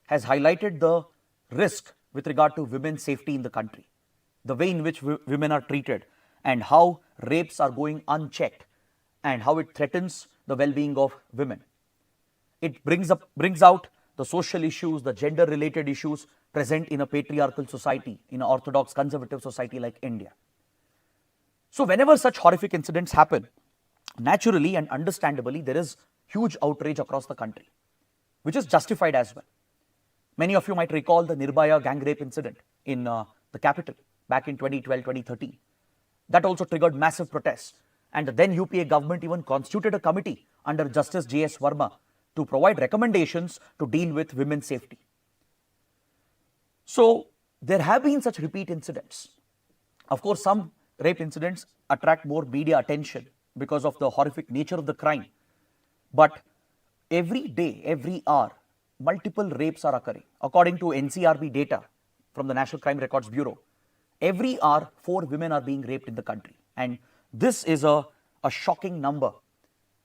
has highlighted the risk with regard to women's safety in the country, the way in which women are treated and how rapes are going unchecked and how it threatens the well-being of women. It brings out the social issues, the gender-related issues present in a patriarchal society, in an orthodox conservative society like India. So whenever such horrific incidents happen, naturally and understandably, there is huge outrage across the country, which is justified as well. Many of you might recall the Nirbhaya gang rape incident in the capital back in 2012-2013. That also triggered massive protests. And the then UPA government even constituted a committee under Justice J.S. Verma to provide recommendations to deal with women's safety. So there have been such repeat incidents. Of course, some rape incidents attract more media attention because of the horrific nature of the crime. But every day, every hour, multiple rapes are occurring. According to NCRB data from the National Crime Records Bureau, every hour 4 women are being raped in the country. And this is a shocking number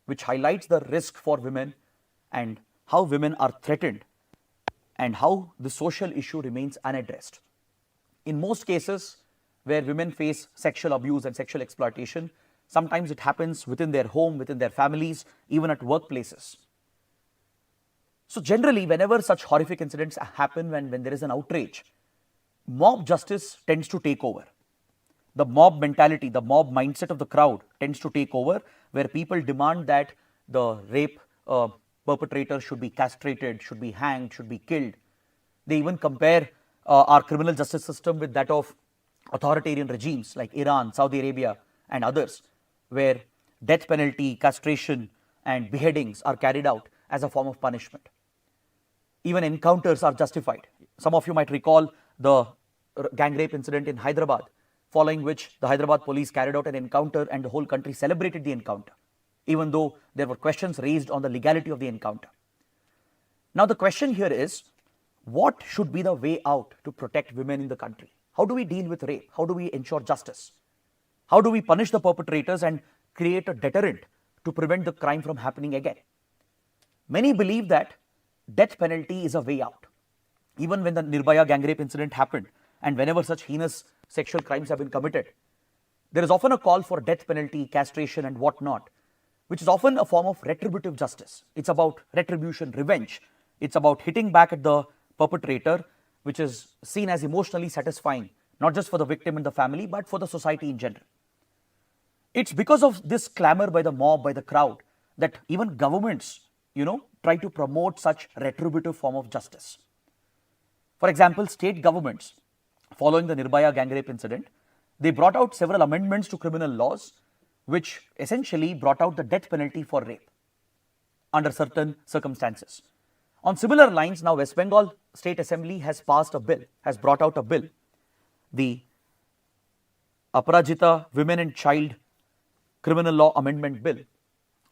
which highlights the risk for women and how women are threatened and how the social issue remains unaddressed. In most cases where women face sexual abuse and sexual exploitation, sometimes it happens within their home, within their families, even at workplaces. So generally, whenever such horrific incidents happen, when there is an outrage, mob justice tends to take over. The mob mentality, the mob mindset of the crowd tends to take over, where people demand that the rape perpetrator should be castrated, should be hanged, should be killed. They even compare our criminal justice system with that of authoritarian regimes like Iran, Saudi Arabia and others, where death penalty, castration and beheadings are carried out as a form of punishment. Even encounters are justified. Some of you might recall the gang rape incident in Hyderabad, following which the Hyderabad police carried out an encounter and the whole country celebrated the encounter, even though there were questions raised on the legality of the encounter. Now the question here is, what should be the way out to protect women in the country? How do we deal with rape? How do we ensure justice? How do we punish the perpetrators and create a deterrent to prevent the crime from happening again? Many believe that death penalty is a way out. Even when the Nirbhaya gang rape incident happened and whenever such heinous sexual crimes have been committed, there is often a call for death penalty, castration and whatnot, which is often a form of retributive justice. It's about retribution, revenge. It's about hitting back at the perpetrator, which is seen as emotionally satisfying, not just for the victim and the family, but for the society in general. It's because of this clamor by the mob, by the crowd, that even governments, try to promote such retributive form of justice. For example, state governments, following the Nirbhaya gang rape incident, they brought out several amendments to criminal laws, which essentially brought out the death penalty for rape under certain circumstances. On similar lines, now West Bengal State Assembly has passed a bill, has brought out a bill, the Aparajita Women and Child Criminal Law Amendment Bill,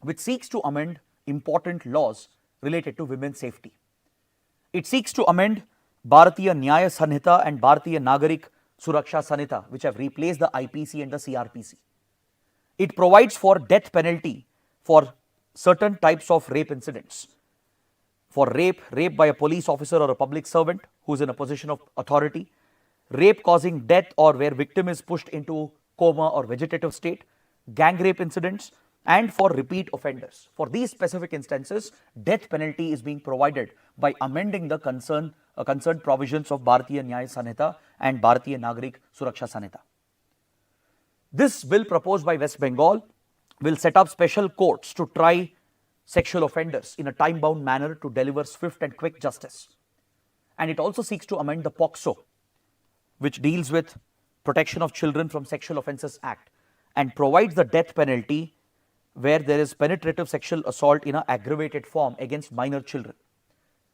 which seeks to amend important laws related to women's safety. It seeks to amend Bharatiya Nyaya Sanhita and Bharatiya Nagarik Suraksha Sanhita, which have replaced the IPC and the CRPC. It provides for death penalty for certain types of rape incidents. For rape by a police officer or a public servant who is in a position of authority, rape causing death or where victim is pushed into coma or vegetative state, gang rape incidents, and for repeat offenders. For these specific instances, death penalty is being provided by amending the concerned provisions of Bharatiya Nyaya Sanhita and Bharatiya Nagarik Suraksha Sanhita. This bill proposed by West Bengal will set up special courts to try sexual offenders in a time-bound manner to deliver swift and quick justice. And it also seeks to amend the POCSO, which deals with Protection of Children from Sexual Offences Act, and provides the death penalty where there is penetrative sexual assault in an aggravated form against minor children.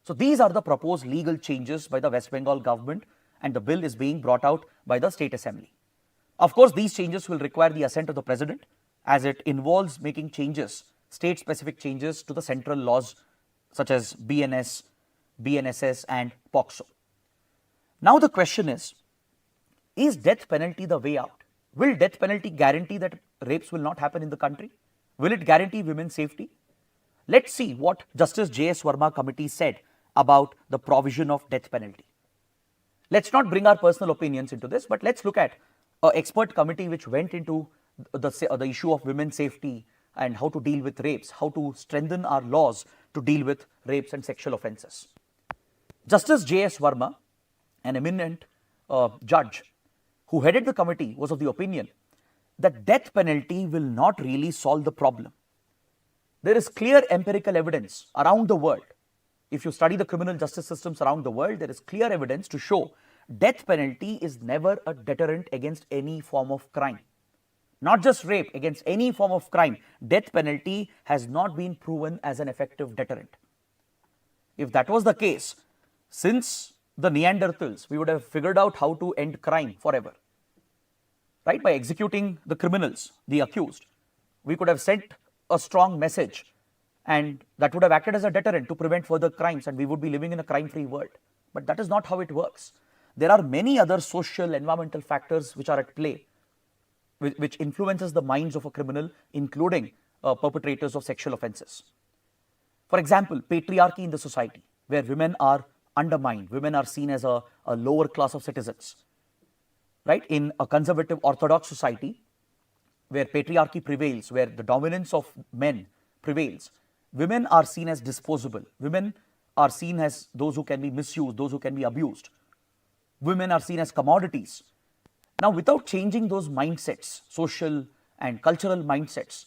So these are the proposed legal changes by the West Bengal government, and the bill is being brought out by the State Assembly. Of course, these changes will require the assent of the President, as it involves making changes, state-specific changes to the central laws such as BNS, BNSS and POCSO. Now the question is death penalty the way out? Will death penalty guarantee that rapes will not happen in the country? Will it guarantee women's safety? Let's see what Justice J.S. Verma committee said about the provision of death penalty. Let's not bring our personal opinions into this, but let's look at an expert committee which went into the issue of women's safety and how to deal with rapes, how to strengthen our laws to deal with rapes and sexual offences. Justice J.S. Verma, an eminent judge who headed the committee, was of the opinion that death penalty will not really solve the problem. There is clear empirical evidence around the world. If you study the criminal justice systems around the world, there is clear evidence to show death penalty is never a deterrent against any form of crime. Not just rape, against any form of crime, death penalty has not been proven as an effective deterrent. If that was the case, since the Neanderthals, we would have figured out how to end crime forever. Right? By executing the criminals, the accused, we could have sent a strong message, and that would have acted as a deterrent to prevent further crimes, and we would be living in a crime-free world. But that is not how it works. There are many other social, environmental factors which are at play, which influences the minds of a criminal, including perpetrators of sexual offences. For example, patriarchy in the society, where women are undermined, women are seen as a lower class of citizens. Right? In a conservative orthodox society, where patriarchy prevails, where the dominance of men prevails, women are seen as disposable. Women are seen as those who can be misused, those who can be abused. Women are seen as commodities. Now, without changing those mindsets, social and cultural mindsets,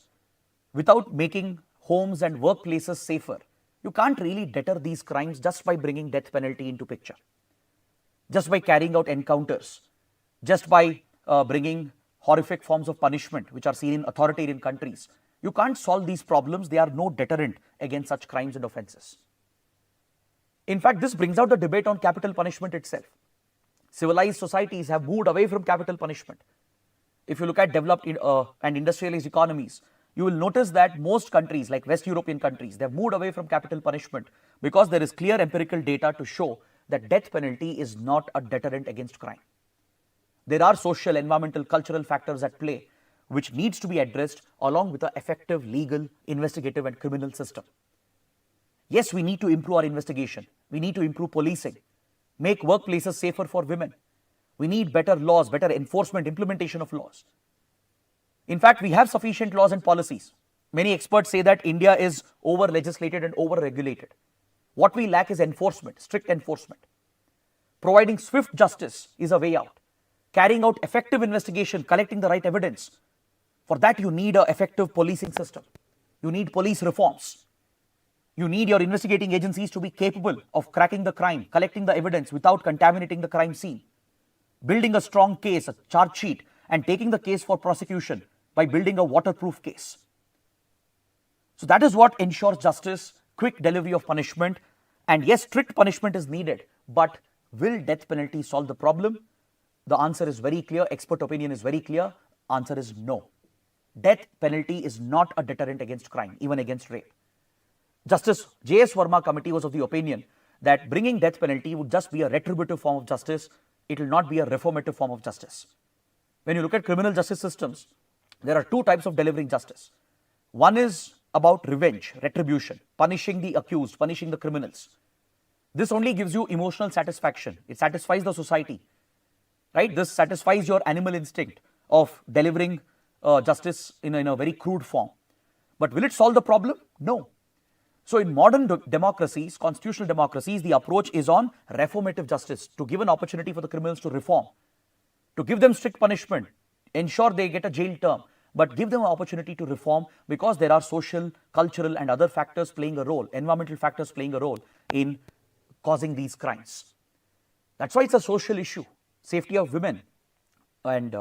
without making homes and workplaces safer, you can't really deter these crimes just by bringing death penalty into picture, just by carrying out encounters, just by bringing horrific forms of punishment which are seen in authoritarian countries. You can't solve these problems. They are no deterrent against such crimes and offences. In fact, this brings out the debate on capital punishment itself. Civilized societies have moved away from capital punishment. If you look at developed and industrialized economies, you will notice that most countries, like West European countries, they have moved away from capital punishment because there is clear empirical data to show that death penalty is not a deterrent against crime. There are social, environmental, cultural factors at play which needs to be addressed along with an effective legal, investigative and criminal system. Yes, we need to improve our investigation. We need to improve policing, make workplaces safer for women. We need better laws, better enforcement, implementation of laws. In fact, we have sufficient laws and policies. Many experts say that India is over-legislated and over-regulated. What we lack is enforcement, strict enforcement. Providing swift justice is a way out. Carrying out effective investigation, collecting the right evidence. For that, you need an effective policing system. You need police reforms. You need your investigating agencies to be capable of cracking the crime, collecting the evidence without contaminating the crime scene. Building a strong case, a charge sheet, and taking the case for prosecution by building a waterproof case. So that is what ensures justice, quick delivery of punishment, And yes, strict punishment is needed, but will death penalty solve the problem? The answer is very clear. Expert opinion is very clear. Answer is no. Death penalty is not a deterrent against crime, even against rape. Justice J.S. Verma committee was of the opinion that bringing death penalty would just be a retributive form of justice. It will not be a reformative form of justice. When you look at criminal justice systems, there are two types of delivering justice. One is about revenge, retribution, punishing the accused, punishing the criminals. This only gives you emotional satisfaction. It satisfies the society, right? This satisfies your animal instinct of delivering justice in a very crude form. But will it solve the problem? No. So in modern democracies, constitutional democracies, the approach is on reformative justice, to give an opportunity for the criminals to reform, to give them strict punishment, ensure they get a jail term, but give them an opportunity to reform, because there are social, cultural and other factors playing a role, environmental factors playing a role in causing these crimes. That's why it's a social issue. Safety of women, and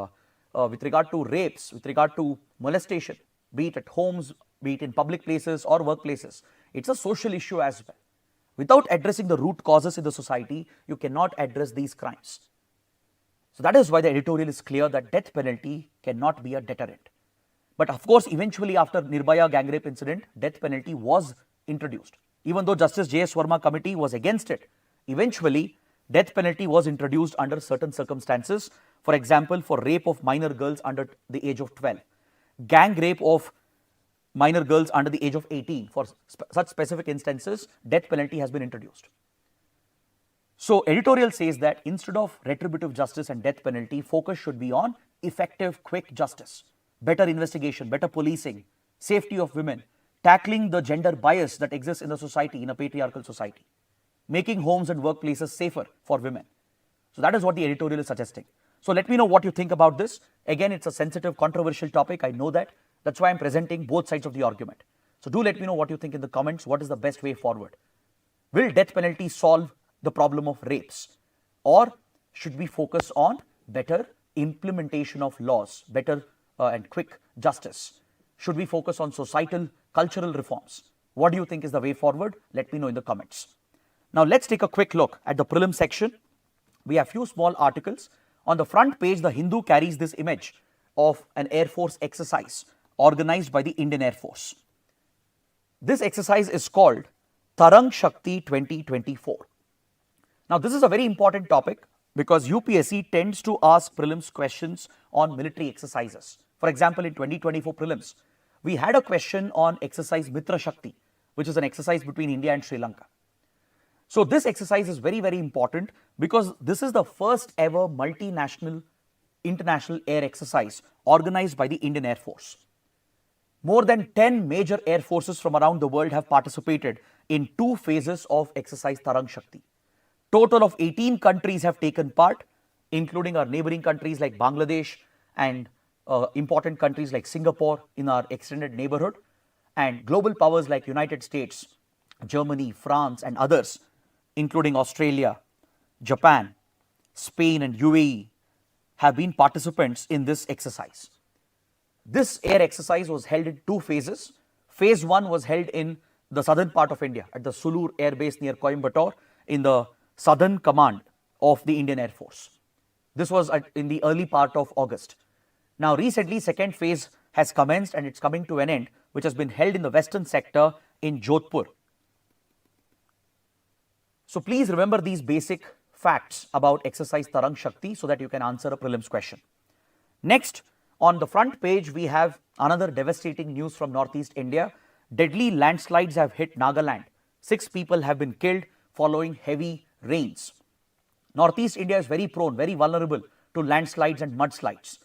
with regard to rapes, with regard to molestation, be it at homes, be it in public places or workplaces, it's a social issue as well. Without addressing the root causes in the society, you cannot address these crimes. So that is why the editorial is clear that death penalty cannot be a deterrent. But of course, eventually after Nirbhaya gang rape incident, death penalty was introduced. Even though Justice J.S. Verma committee was against it, eventually death penalty was introduced under certain circumstances. For example, for rape of minor girls under the age of 12, gang rape of minor girls under the age of 18, for such specific instances, death penalty has been introduced. So editorial says that instead of retributive justice and death penalty, focus should be on effective, quick justice, better investigation, better policing, safety of women, tackling the gender bias that exists in the society, in a patriarchal society, making homes and workplaces safer for women. So that is what the editorial is suggesting. So let me know what you think about this. Again, it's a sensitive, controversial topic. I know that. That's why I'm presenting both sides of the argument. So do let me know what you think in the comments. What is the best way forward? Will death penalty solve the problem of rapes? Or should we focus on better implementation of laws, better and quick justice? Should we focus on societal, cultural reforms? What do you think is the way forward? Let me know in the comments. Now let's take a quick look at the prelim section. We have few small articles. On the front page, the Hindu carries this image of an Air Force exercise organized by the Indian Air Force. This exercise is called Tarang Shakti 2024. Now this is a very important topic because UPSC tends to ask prelims questions on military exercises. For example, in 2024 prelims, we had a question on exercise Mitra Shakti, which is an exercise between India and Sri Lanka. So this exercise is very, very important because this is the first ever multinational international air exercise organized by the Indian Air Force. More than 10 major air forces from around the world have participated in 2 phases of exercise Tarang Shakti. Total of 18 countries have taken part, including our neighboring countries like Bangladesh and important countries like Singapore in our extended neighborhood, and global powers like United States, Germany, France and others, including Australia, Japan, Spain and UAE, have been participants in this exercise. This air exercise was held in 2 phases. Phase 1 was held in the southern part of India at the Sulur Air Base near Coimbatore in the southern command of the Indian Air Force. This was in the early part of August. Now recently, second phase has commenced and it's coming to an end, which has been held in the western sector in Jodhpur. So please remember these basic facts about exercise Tarang Shakti so that you can answer a prelims question. Next, on the front page, we have another devastating news from Northeast India. Deadly landslides have hit Nagaland. 6 people have been killed following heavy rains. Northeast India is very prone, very vulnerable to landslides and mudslides.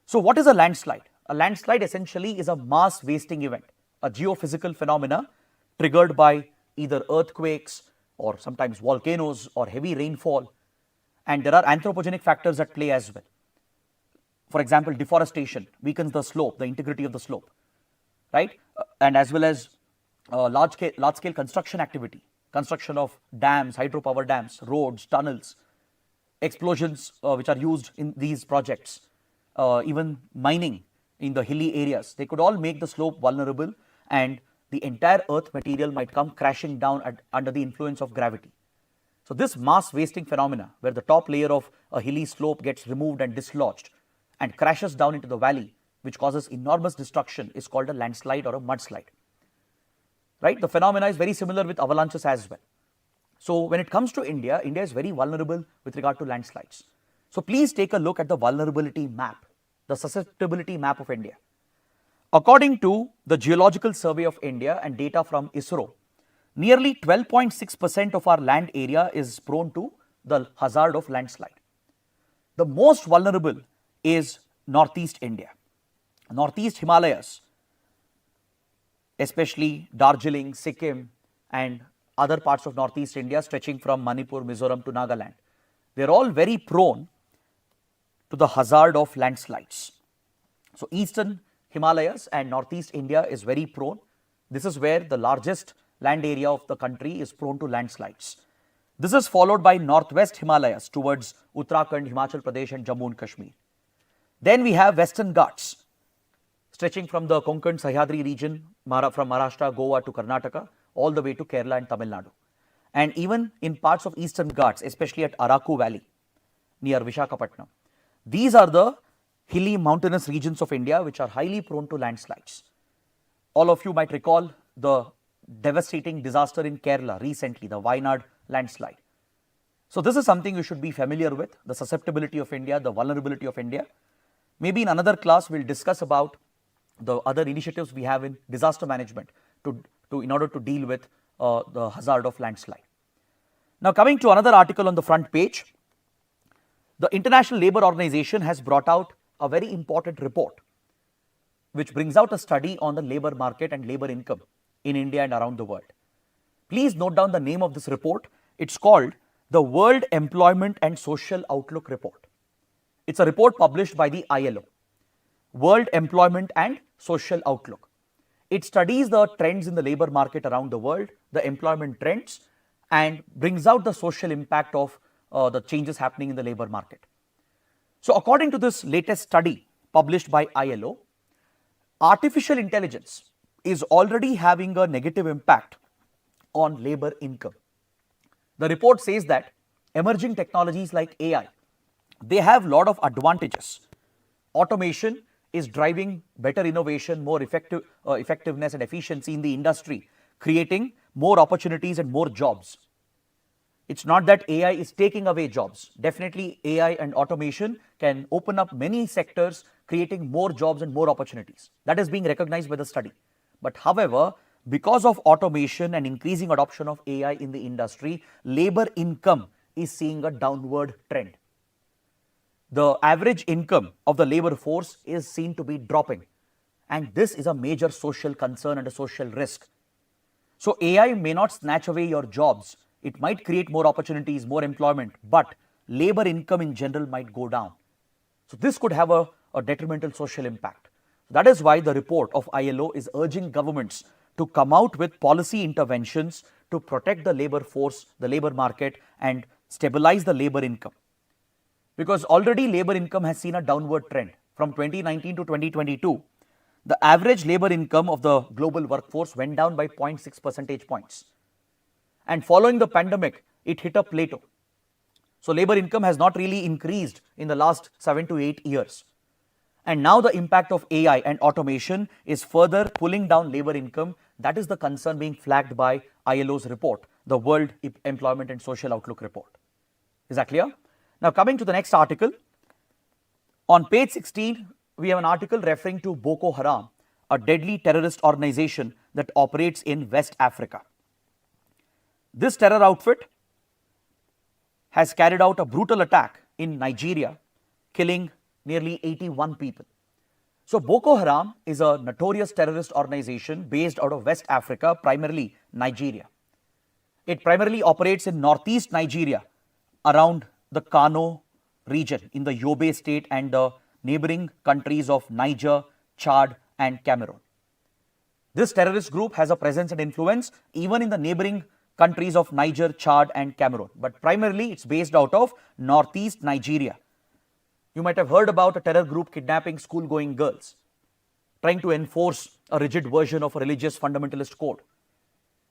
So what is a landslide? A landslide essentially is a mass wasting event, a geophysical phenomena triggered by either earthquakes or sometimes volcanoes or heavy rainfall. And there are anthropogenic factors at play as well. For example, deforestation weakens the slope, the integrity of the slope, right? And as well as large-scale construction activity, construction of dams, hydropower dams, roads, tunnels, explosions which are used in these projects, even mining in the hilly areas. They could all make the slope vulnerable and the entire earth material might come crashing down under the influence of gravity. So this mass wasting phenomena, where the top layer of a hilly slope gets removed and dislodged and crashes down into the valley, which causes enormous destruction, is called a landslide or a mudslide. Right? The phenomena is very similar with avalanches as well. So when it comes to India, India is very vulnerable with regard to landslides. So please take a look at the vulnerability map, the susceptibility map of India. According to the Geological Survey of India and data from ISRO, nearly 12.6% of our land area is prone to the hazard of landslide. The most vulnerable is Northeast India. Northeast Himalayas, especially Darjeeling, Sikkim and other parts of Northeast India stretching from Manipur, Mizoram to Nagaland. They are all very prone to the hazard of landslides. So Eastern Himalayas and Northeast India is very prone. This is where the largest land area of the country is prone to landslides. This is followed by Northwest Himalayas towards Uttarakhand, Himachal Pradesh and Jammu and Kashmir. Then we have Western Ghats stretching from the Konkan Sahyadri region from Maharashtra, Goa to Karnataka, all the way to Kerala and Tamil Nadu. And even in parts of Eastern Ghats, especially at Araku Valley near Vishakhapatnam. These are the hilly mountainous regions of India which are highly prone to landslides. All of you might recall the devastating disaster in Kerala recently, the Wayanad landslide. So this is something you should be familiar with, the susceptibility of India, the vulnerability of India. Maybe in another class we'll discuss about the other initiatives we have in disaster management in order to deal with the hazard of landslide. Now coming to another article on the front page, the International Labour Organization has brought out a very important report which brings out a study on the labour market and labour income in India and around the world. Please note down the name of this report. It's called the World Employment and Social Outlook Report. It's a report published by the ILO, World Employment and Social Outlook. It studies the trends in the labour market around the world, the employment trends, and brings out the social impact of the changes happening in the labour market. So according to this latest study published by ILO, artificial intelligence is already having a negative impact on labour income. The report says that emerging technologies like AI, they have a lot of advantages. Automation is driving better innovation, more effectiveness and efficiency in the industry, creating more opportunities and more jobs. It's not that AI is taking away jobs. Definitely AI and automation can open up many sectors, creating more jobs and more opportunities. That is being recognized by the study. But however, because of automation and increasing adoption of AI in the industry, labor income is seeing a downward trend. The average income of the labor force is seen to be dropping. And this is a major social concern and a social risk. So AI may not snatch away your jobs. It might create more opportunities, more employment, but labor income in general might go down. So this could have a detrimental social impact. That is why the report of ILO is urging governments to come out with policy interventions to protect the labor force, the labor market, and stabilize the labor income. Because already labor income has seen a downward trend. From 2019 to 2022, the average labor income of the global workforce went down by 0.6 percentage points. And following the pandemic, it hit a plateau. So labor income has not really increased in the last 7 to 8 years. And now the impact of AI and automation is further pulling down labor income. That is the concern being flagged by ILO's report, the World Employment and Social Outlook Report. Is that clear? Now coming to the next article. On page 16, we have an article referring to Boko Haram, a deadly terrorist organization that operates in West Africa. This terror outfit has carried out a brutal attack in Nigeria, killing nearly 81 people. So Boko Haram is a notorious terrorist organization based out of West Africa, primarily Nigeria. It primarily operates in northeast Nigeria around the Kano region in the Yobe state and the neighboring countries of Niger, Chad and Cameroon. This terrorist group has a presence and influence even in the neighboring countries of Niger, Chad and Cameroon, but primarily it's based out of northeast Nigeria. You might have heard about a terror group kidnapping school-going girls. trying to enforce a rigid version of a religious fundamentalist code,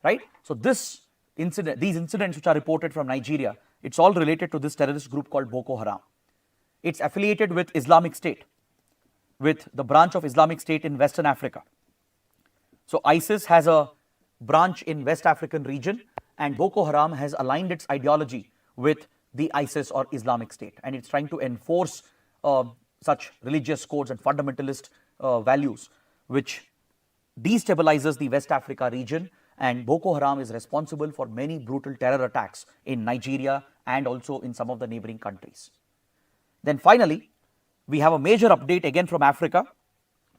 right? So these incidents which are reported from Nigeria, it's all related to this terrorist group called Boko Haram. It's affiliated with Islamic State, with the branch of Islamic State in Western Africa. So ISIS has a branch in West African region, and Boko Haram has aligned its ideology with the ISIS or Islamic State, and it's trying to enforce such religious codes and fundamentalist values, which destabilizes the West Africa region. And Boko Haram is responsible for many brutal terror attacks in Nigeria and also in some of the neighboring countries. Then finally, we have a major update again from Africa.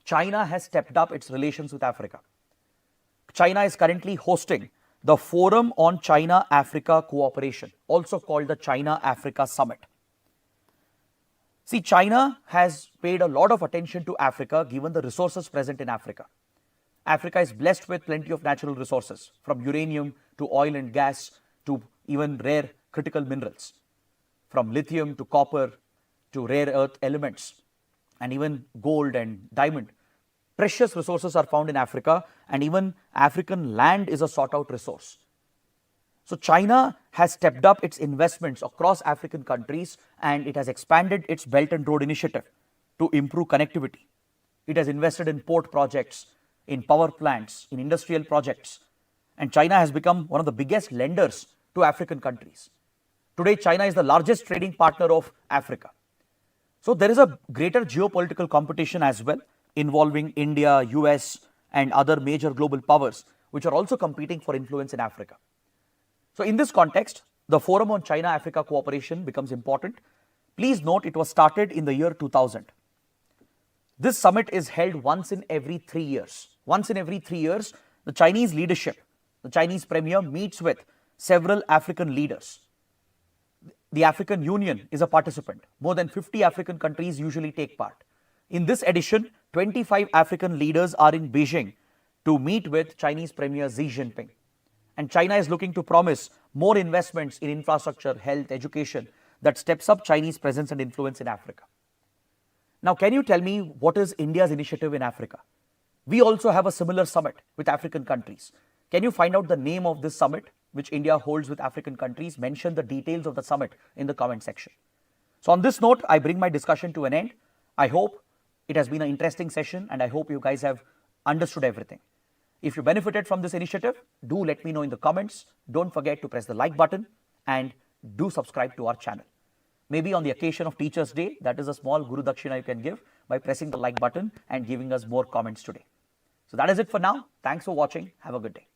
China has stepped up its relations with Africa. China is currently hosting the Forum on China-Africa Cooperation, also called the China-Africa Summit. See, China has paid a lot of attention to Africa given the resources present in Africa. Africa is blessed with plenty of natural resources, from uranium to oil and gas to even rare critical minerals, from lithium to copper to rare earth elements, and even gold and diamond. Precious resources are found in Africa, and even African land is a sought out resource. So China has stepped up its investments across African countries, and it has expanded its Belt and Road Initiative to improve connectivity. It has invested in port projects, in power plants, in industrial projects, and China has become one of the biggest lenders to African countries. Today, China is the largest trading partner of Africa. So there is a greater geopolitical competition as well, involving India, US, and other major global powers, which are also competing for influence in Africa. So in this context, the Forum on China-Africa Cooperation becomes important. Please note it was started in the year 2000. This summit is held once in every 3 years. Once in every 3 years, the Chinese leadership, the Chinese premier meets with several African leaders. The African Union is a participant. More than 50 African countries usually take part. In this edition, 25 African leaders are in Beijing to meet with Chinese Premier Xi Jinping. And China is looking to promise more investments in infrastructure, health, education that steps up Chinese presence and influence in Africa. Now, can you tell me what is India's initiative in Africa? We also have a similar summit with African countries. Can you find out the name of this summit which India holds with African countries? Mention the details of the summit in the comment section. So on this note, I bring my discussion to an end. I hope it has been an interesting session, and I hope you guys have understood everything. If you benefited from this initiative, do let me know in the comments. Don't forget to press the like button and do subscribe to our channel. Maybe on the occasion of Teachers' Day, that is a small Guru Dakshina you can give by pressing the like button and giving us more comments today. So that is it for now. Thanks for watching. Have a good day.